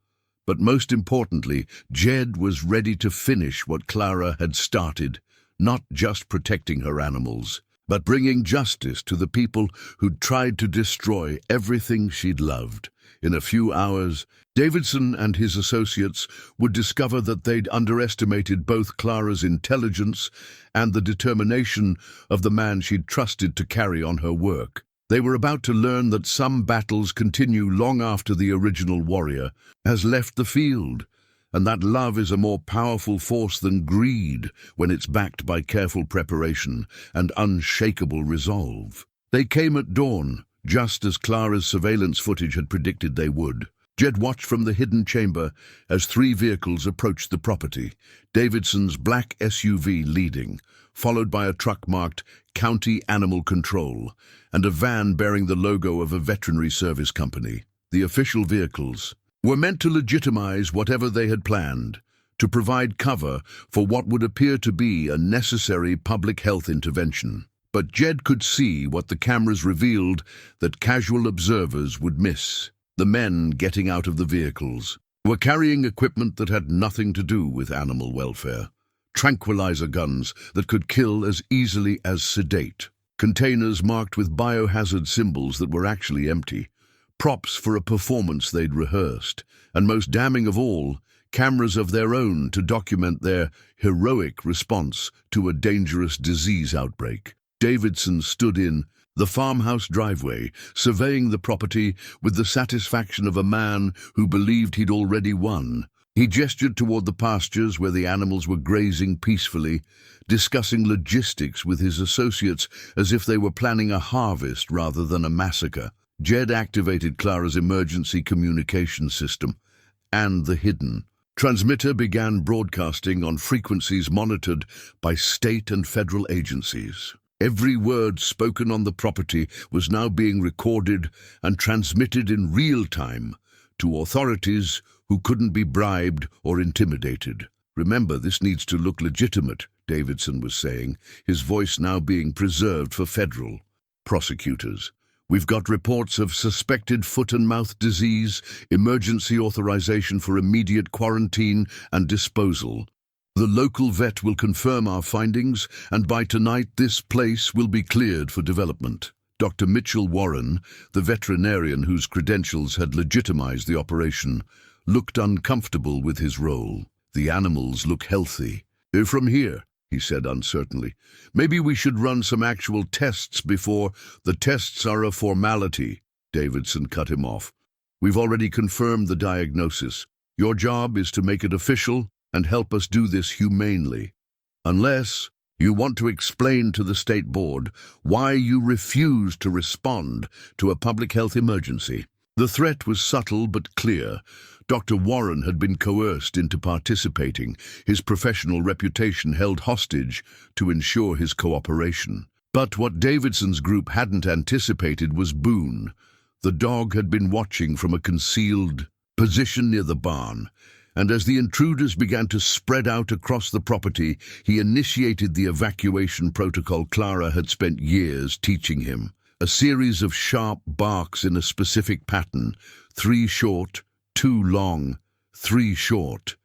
But most importantly, Jed was ready to finish what Clara had started, not just protecting her animals, but bringing justice to the people who'd tried to destroy everything she'd loved. In a few hours, Davidson and his associates would discover that they'd underestimated both Clara's intelligence and the determination of the man she'd trusted to carry on her work. They were about to learn that some battles continue long after the original warrior has left the field, and that love is a more powerful force than greed when it's backed by careful preparation and unshakable resolve. They came at dawn, just as Clara's surveillance footage had predicted they would. Jed watched from the hidden chamber as 3 vehicles approached the property, Davidson's black SUV leading, followed by a truck marked County Animal Control, and a van bearing the logo of a veterinary service company. The official vehicles were meant to legitimize whatever they had planned, to provide cover for what would appear to be a necessary public health intervention. But Jed could see what the cameras revealed that casual observers would miss. The men getting out of the vehicles were carrying equipment that had nothing to do with animal welfare. Tranquilizer guns that could kill as easily as sedate. Containers marked with biohazard symbols that were actually empty. Props for a performance they'd rehearsed. And most damning of all, cameras of their own to document their heroic response to a dangerous disease outbreak. Davidson stood in the farmhouse driveway, surveying the property with the satisfaction of a man who believed he'd already won. He gestured toward the pastures where the animals were grazing peacefully, discussing logistics with his associates as if they were planning a harvest rather than a massacre. Jed activated Clara's emergency communication system and the hidden transmitter began broadcasting on frequencies monitored by state and federal agencies. Every word spoken on the property was now being recorded and transmitted in real time to authorities who couldn't be bribed or intimidated. "Remember, this needs to look legitimate," Davidson was saying, his voice now being preserved for federal Prosecutors. We've got reports of suspected foot and mouth disease, emergency authorization for immediate quarantine and disposal. The local vet will confirm our findings, and by tonight this place will be cleared for development. Dr. Mitchell Warren, the veterinarian whose credentials had legitimized the operation, looked uncomfortable with his role. The animals look healthy. From here, he said uncertainly, maybe we should run some actual tests before. The tests are a formality. Davidson cut him off. We've already confirmed the diagnosis. Your job is to make it official and help us do this humanely. Unless you want to explain to the state board why you refuse to respond to a public health emergency. The threat was subtle but clear. Dr. Warren had been coerced into participating, his professional reputation held hostage to ensure his cooperation. But what Davidson's group hadn't anticipated was Boone. The dog had been watching from a concealed position near the barn, and as the intruders began to spread out across the property, he initiated the evacuation protocol Clara had spent years teaching him. A series of sharp barks in a specific pattern, 3 short, 2 long, 3 short,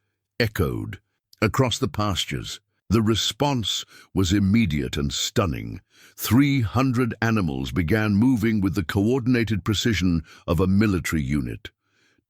echoed across the pastures. The response was immediate and stunning. 300 animals began moving with the coordinated precision of a military unit.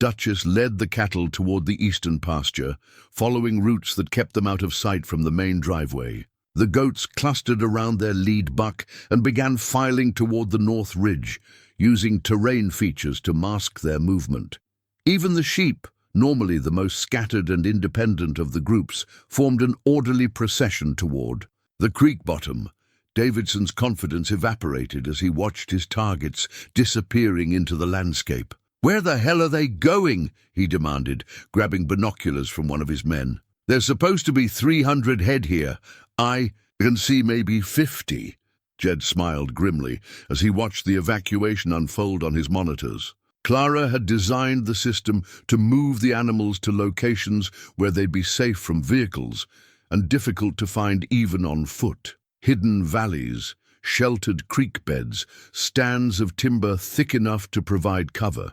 Duchess led the cattle toward the eastern pasture, following routes that kept them out of sight from the main driveway. The goats clustered around their lead buck and began filing toward the north ridge, using terrain features to mask their movement. Even the sheep, normally the most scattered and independent of the groups, formed an orderly procession toward the creek bottom. Davidson's confidence evaporated as he watched his targets disappearing into the landscape. "Where the hell are they going?" he demanded, grabbing binoculars from one of his men. "There's supposed to be 300 head here. I can see maybe 50. Jed smiled grimly as he watched the evacuation unfold on his monitors. Clara had designed the system to move the animals to locations where they'd be safe from vehicles and difficult to find even on foot. Hidden valleys, sheltered creek beds, stands of timber thick enough to provide cover.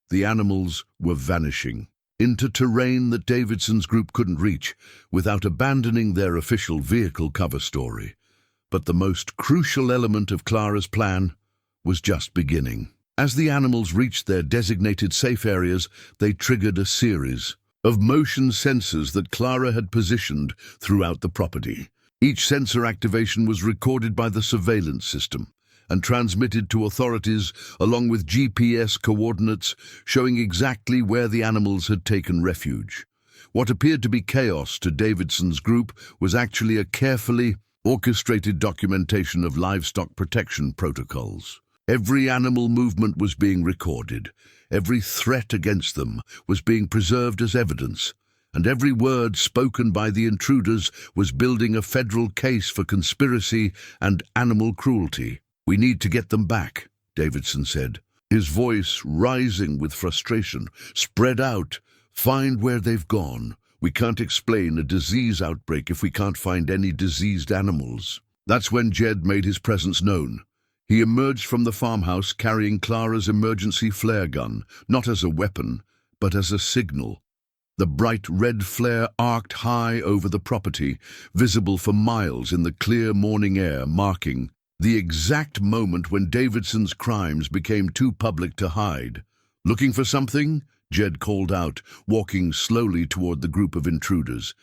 The animals were vanishing into terrain that Davidson's group couldn't reach without abandoning their official vehicle cover story. But the most crucial element of Clara's plan was just beginning. As the animals reached their designated safe areas, they triggered a series of motion sensors that Clara had positioned throughout the property. Each sensor activation was recorded by the surveillance system and transmitted to authorities along with GPS coordinates showing exactly where the animals had taken refuge. What appeared to be chaos to Davidson's group was actually a carefully orchestrated documentation of livestock protection protocols. Every animal movement was being recorded, every threat against them was being preserved as evidence, and every word spoken by the intruders was building a federal case for conspiracy and animal cruelty. "We need to get them back," Davidson said, his voice rising with frustration. "Spread out. Find where they've gone. We can't explain a disease outbreak if we can't find any diseased animals." That's when Jed made his presence known. He emerged from the farmhouse carrying Clara's emergency flare gun, not as a weapon, but as a signal. The bright red flare arced high over the property, visible for miles in the clear morning air, marking the exact moment when Davidson's crimes became too public to hide. "Looking for something?" Jed called out, walking slowly toward the group of intruders.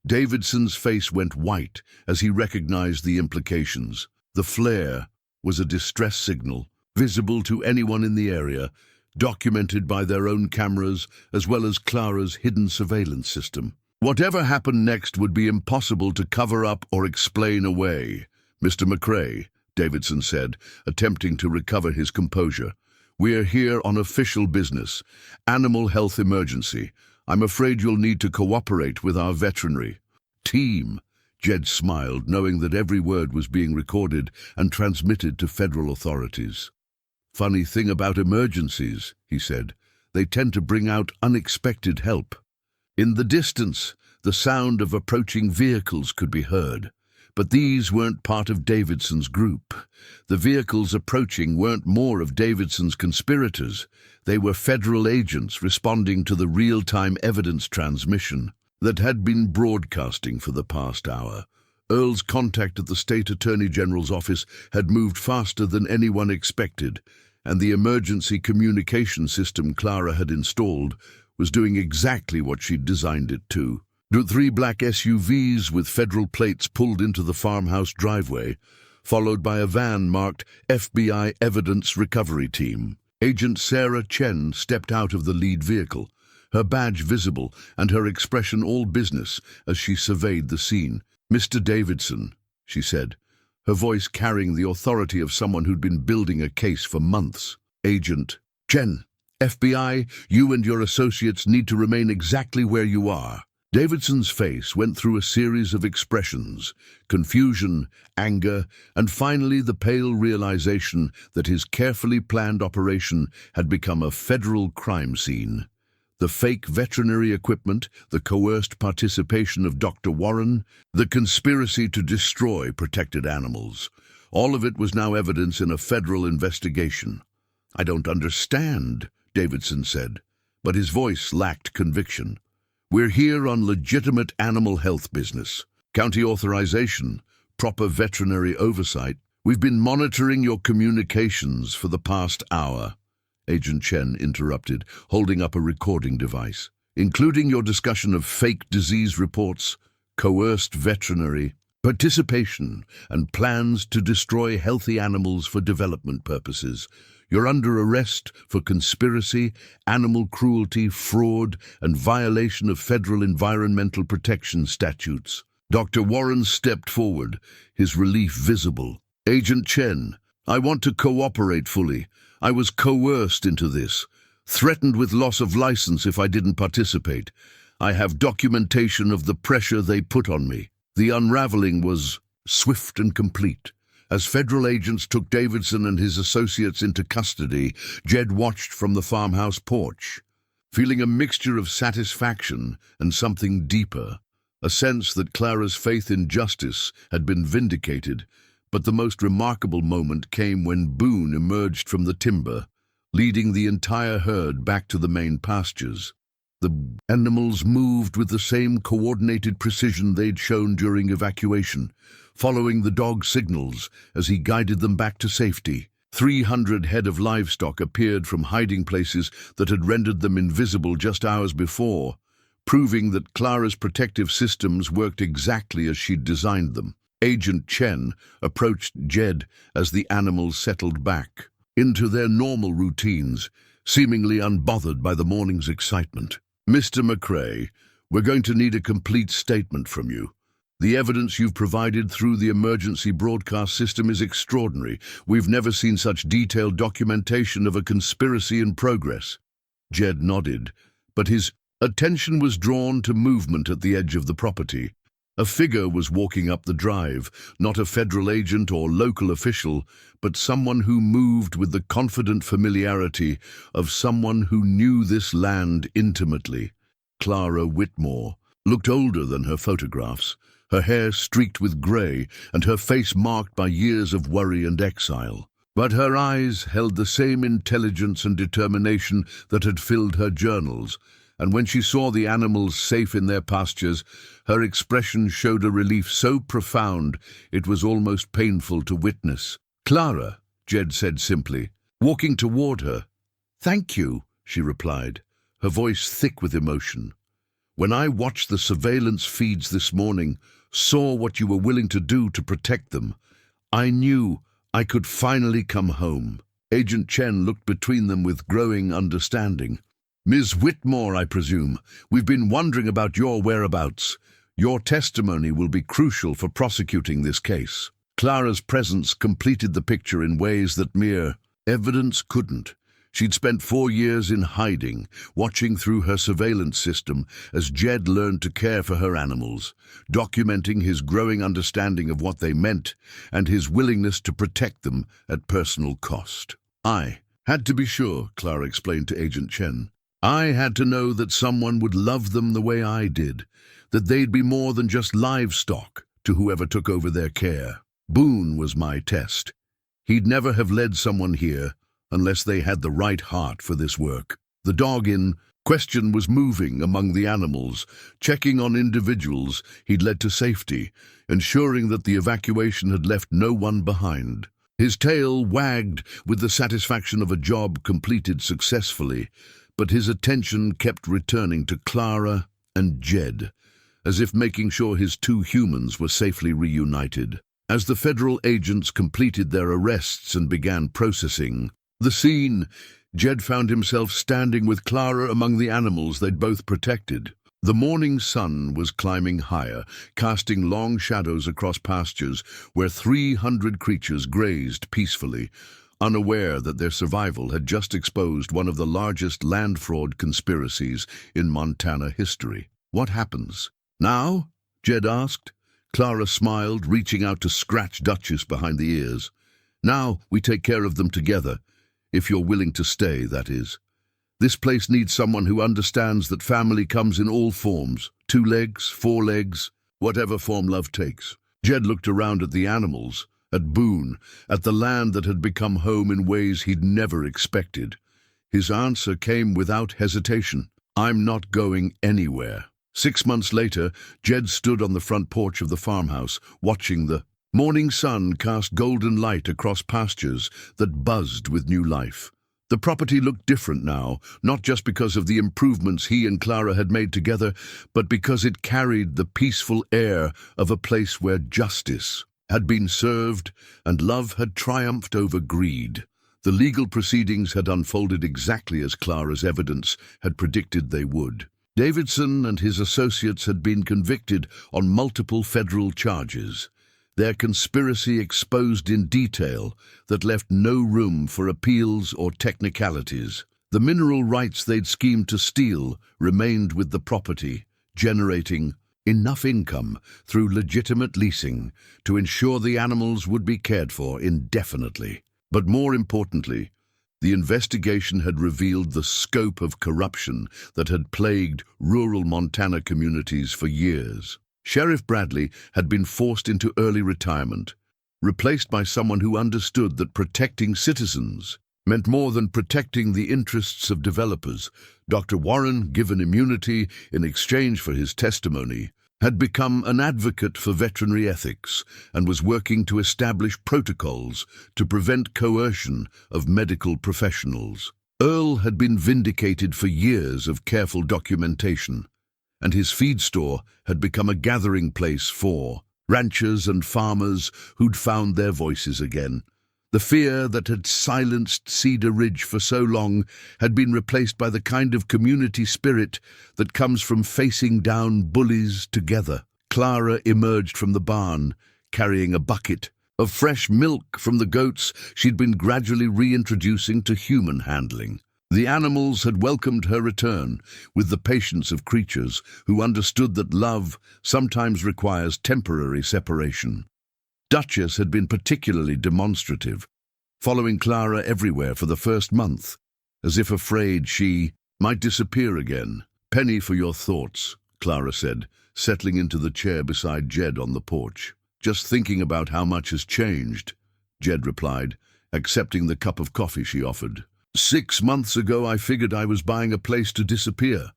Davidson's face went white as he recognized the implications. The flare was a distress signal, visible to anyone in the area, documented by their own cameras as well as Clara's hidden surveillance system. Whatever happened next would be impossible to cover up or explain away. "Mr. McCrae," Davidson said, attempting to recover his composure, "we're here on official business. Animal health emergency. I'm afraid you'll need to cooperate with our veterinary team." Jed smiled, knowing that every word was being recorded and transmitted to federal authorities. "Funny thing about emergencies," he said, "they tend to bring out unexpected help." In the distance, the sound of approaching vehicles could be heard. But these weren't part of Davidson's group. The vehicles approaching weren't more of Davidson's conspirators. They were federal agents responding to the real-time evidence transmission that had been broadcasting for the past hour. Earl's contact at the State Attorney General's office had moved faster than anyone expected, and the emergency communication system Clara had installed was doing exactly what she'd designed it to. The 3 black SUVs with federal plates pulled into the farmhouse driveway, followed by a van marked FBI Evidence Recovery Team. Agent Sarah Chen stepped out of the lead vehicle, her badge visible and her expression all business as she surveyed the scene. "Mr. Davidson," she said, her voice carrying the authority of someone who'd been building a case for months. "Agent Chen, FBI, you and your associates need to remain exactly where you are." Davidson's face went through a series of expressions: confusion, anger, and finally the pale realization that his carefully planned operation had become a federal crime scene. The fake veterinary equipment, the coerced participation of Dr. Warren, the conspiracy to destroy protected animals. All of it was now evidence in a federal investigation. "I don't understand," Davidson said, but his voice lacked conviction. "We're here on legitimate animal health business. County authorization, proper veterinary oversight. We've been monitoring your communications for the past hour," Agent Chen interrupted, holding up a recording device, "including your discussion of fake disease reports, coerced veterinary participation, and plans to destroy healthy animals for development purposes. You're under arrest for conspiracy, animal cruelty, fraud, and violation of federal environmental protection statutes." Dr. Warren stepped forward, his relief visible. "Agent Chen, I want to cooperate fully. I was coerced into this, threatened with loss of license if I didn't participate. I have documentation of the pressure they put on me." The unraveling was swift and complete. As federal agents took Davidson and his associates into custody, Jed watched from the farmhouse porch, feeling a mixture of satisfaction and something deeper, a sense that Clara's faith in justice had been vindicated. But the most remarkable moment came when Boone emerged from the timber, leading the entire herd back to the main pastures. The animals moved with the same coordinated precision they'd shown during evacuation, following the dog's signals as he guided them back to safety. 300 head of livestock appeared from hiding places that had rendered them invisible just hours before, proving that Clara's protective systems worked exactly as she'd designed them. Agent Chen approached Jed as the animals settled back into their normal routines, seemingly unbothered by the morning's excitement. "Mr. McCrae, we're going to need a complete statement from you. The evidence you've provided through the emergency broadcast system is extraordinary. We've never seen such detailed documentation of a conspiracy in progress." Jed nodded, but his attention was drawn to movement at the edge of the property. A figure was walking up the drive, not a federal agent or local official, but someone who moved with the confident familiarity of someone who knew this land intimately. Clara Whitmore looked older than her photographs, her hair streaked with grey and her face marked by years of worry and exile. But her eyes held the same intelligence and determination that had filled her journals, and when she saw the animals safe in their pastures, her expression showed a relief so profound it was almost painful to witness. "Clara," Jed said simply, walking toward her. "Thank you," she replied, her voice thick with emotion. "When I watched the surveillance feeds this morning, saw what you were willing to do to protect them, I knew I could finally come home." Agent Chen looked between them with growing understanding. "Ms. Whitmore, I presume. We've been wondering about your whereabouts. Your testimony will be crucial for prosecuting this case." Clara's presence completed the picture in ways that mere evidence couldn't. She'd spent 4 years in hiding, watching through her surveillance system as Jed learned to care for her animals, documenting his growing understanding of what they meant and his willingness to protect them at personal cost. "I had to be sure," Clara explained to Agent Chen. "I had to know that someone would love them the way I did, that they'd be more than just livestock, to whoever took over their care. Boone was my test. He'd never have led someone here unless they had the right heart for this work. The dog in question was moving among the animals, checking on individuals he'd led to safety, ensuring that the evacuation had left no one behind. His tail wagged with the satisfaction of a job completed successfully, but his attention kept returning to Clara and Jed, as if making sure his two humans were safely reunited. As the federal agents completed their arrests and began processing the scene, Jed found himself standing with Clara among the animals they'd both protected. The morning sun was climbing higher, casting long shadows across pastures where 300 creatures grazed peacefully, unaware that their survival had just exposed one of the largest land fraud conspiracies in Montana history. "What happens now?" Jed asked. Clara smiled, reaching out to scratch Duchess behind the ears. "Now we take care of them together, if you're willing to stay, that is. This place needs someone who understands that family comes in all forms, 2 legs, 4 legs, whatever form love takes." Jed looked around at the animals, at Boone, at the land that had become home in ways he'd never expected. His answer came without hesitation. "I'm not going anywhere." 6 months later, Jed stood on the front porch of the farmhouse, watching the morning sun cast golden light across pastures that buzzed with new life. The property looked different now, not just because of the improvements he and Clara had made together, but because it carried the peaceful air of a place where justice had been served and love had triumphed over greed. The legal proceedings had unfolded exactly as Clara's evidence had predicted they would. Davidson and his associates had been convicted on multiple federal charges, their conspiracy exposed in detail that left no room for appeals or technicalities. The mineral rights they'd schemed to steal remained with the property, generating enough income through legitimate leasing to ensure the animals would be cared for indefinitely. But more importantly, the investigation had revealed the scope of corruption that had plagued rural Montana communities for years. Sheriff Bradley had been forced into early retirement, replaced by someone who understood that protecting citizens meant more than protecting the interests of developers. Dr. Warren, given immunity in exchange for his testimony, had become an advocate for veterinary ethics and was working to establish protocols to prevent coercion of medical professionals. Earl had been vindicated for years of careful documentation, and his feed store had become a gathering place for ranchers and farmers who'd found their voices again. The fear that had silenced Cedar Ridge for so long had been replaced by the kind of community spirit that comes from facing down bullies together. Clara emerged from the barn, carrying a bucket of fresh milk from the goats she'd been gradually reintroducing to human handling. The animals had welcomed her return with the patience of creatures who understood that love sometimes requires temporary separation. Duchess had been particularly demonstrative, following Clara everywhere for the first month, as if afraid she might disappear again. "Penny for your thoughts," Clara said, settling into the chair beside Jed on the porch. "Just thinking about how much has changed," Jed replied, accepting the cup of coffee she offered. 6 months ago I figured I was buying a place to disappear.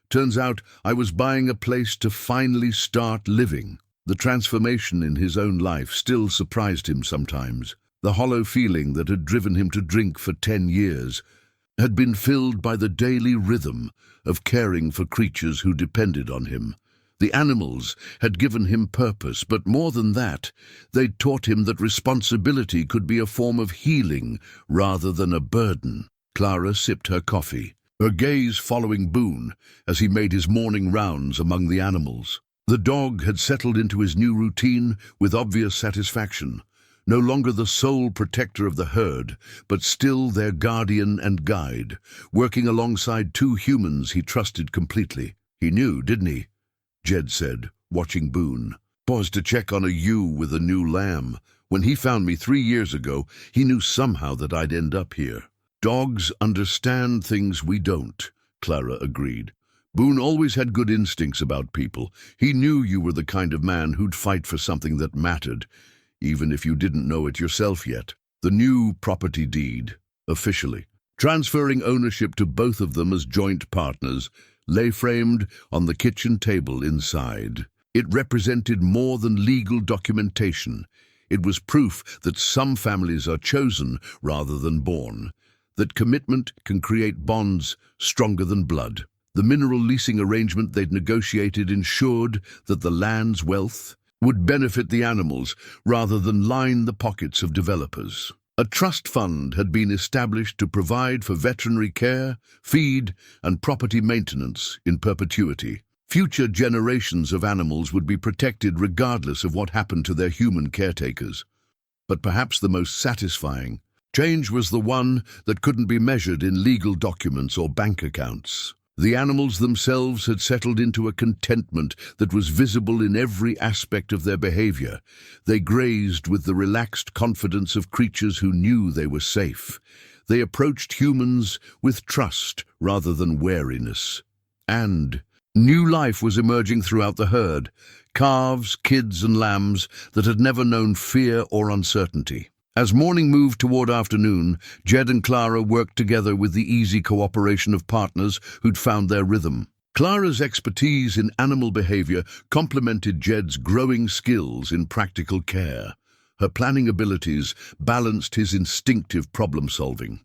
Turns out I was buying a place to finally start living." The transformation in his own life still surprised him sometimes. The hollow feeling that had driven him to drink for 10 years had been filled by the daily rhythm of caring for creatures who depended on him. The animals had given him purpose, but more than that, they'd taught him that responsibility could be a form of healing rather than a burden. Clara sipped her coffee, her gaze following Boone as he made his morning rounds among the animals. The dog had settled into his new routine with obvious satisfaction, no longer the sole protector of the herd, but still their guardian and guide, working alongside 2 humans he trusted completely. "He knew, didn't he?" Jed said, watching Boone. "Paused to check on a ewe with a new lamb. When he found me 3 years ago, he knew somehow that I'd end up here." "Dogs understand things we don't," Clara agreed. Boone always had good instincts about people. He knew you were the kind of man who'd fight for something that mattered, even if you didn't know it yourself yet. The new property deed, officially, transferring ownership to both of them as joint partners, lay framed on the kitchen table inside. It represented more than legal documentation. It was proof that some families are chosen rather than born, that commitment can create bonds stronger than blood. The mineral leasing arrangement they'd negotiated ensured that the land's wealth would benefit the animals rather than line the pockets of developers. A trust fund had been established to provide for veterinary care, feed, and property maintenance in perpetuity. Future generations of animals would be protected regardless of what happened to their human caretakers. But perhaps the most satisfying change was the one that couldn't be measured in legal documents or bank accounts. The animals themselves had settled into a contentment that was visible in every aspect of their behavior. They grazed with the relaxed confidence of creatures who knew they were safe. They approached humans with trust rather than wariness. And new life was emerging throughout the herd, calves, kids, and lambs that had never known fear or uncertainty. As morning moved toward afternoon, Jed and Clara worked together with the easy cooperation of partners who'd found their rhythm. Clara's expertise in animal behavior complemented Jed's growing skills in practical care. Her planning abilities balanced his instinctive problem-solving.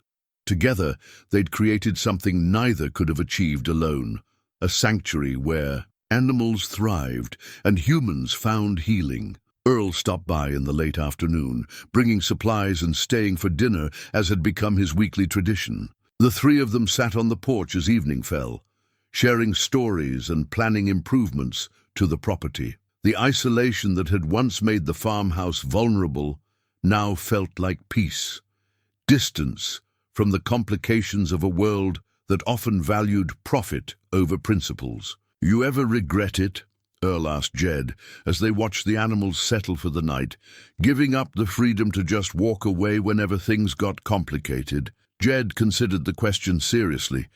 Together, they'd created something neither could have achieved alone, a sanctuary where animals thrived and humans found healing. Earl stopped by in the late afternoon, bringing supplies and staying for dinner as had become his weekly tradition. The three of them sat on the porch as evening fell, sharing stories and planning improvements to the property. The isolation that had once made the farmhouse vulnerable now felt like peace, distance from the complications of a world that often valued profit over principles. "You ever regret it?" Earl asked Jed, as they watched the animals settle for the night, giving up the freedom to just walk away whenever things got complicated. Jed considered the question seriously,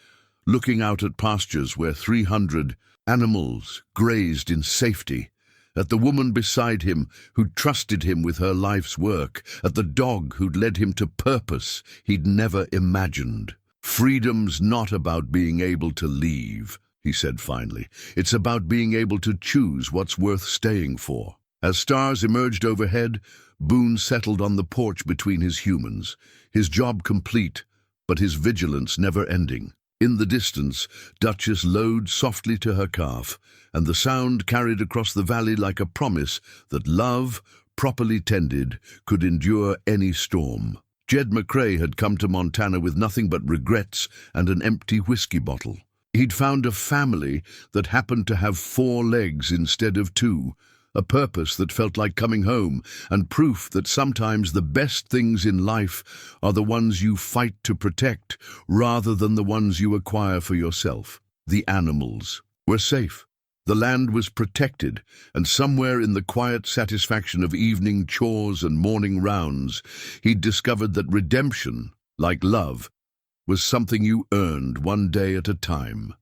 looking out at pastures where 300 animals grazed in safety, at the woman beside him who'd trusted him with her life's work, at the dog who'd led him to purpose he'd never imagined. "Freedom's not about being able to leave," he said finally. "It's about being able to choose what's worth staying for." As stars emerged overhead, Boone settled on the porch between his humans, his job complete, but his vigilance never ending. In the distance, Duchess lowed softly to her calf, and the sound carried across the valley like a promise that love, properly tended, could endure any storm. Jed McCrae had come to Montana with nothing but regrets and an empty whiskey bottle. He'd found a family that happened to have 4 legs instead of 2, a purpose that felt like coming home, and proof that sometimes the best things in life are the ones you fight to protect rather than the ones you acquire for yourself. The animals were safe. The land was protected, and somewhere in the quiet satisfaction of evening chores and morning rounds, he'd discovered that redemption, like love, was something you earned one day at a time.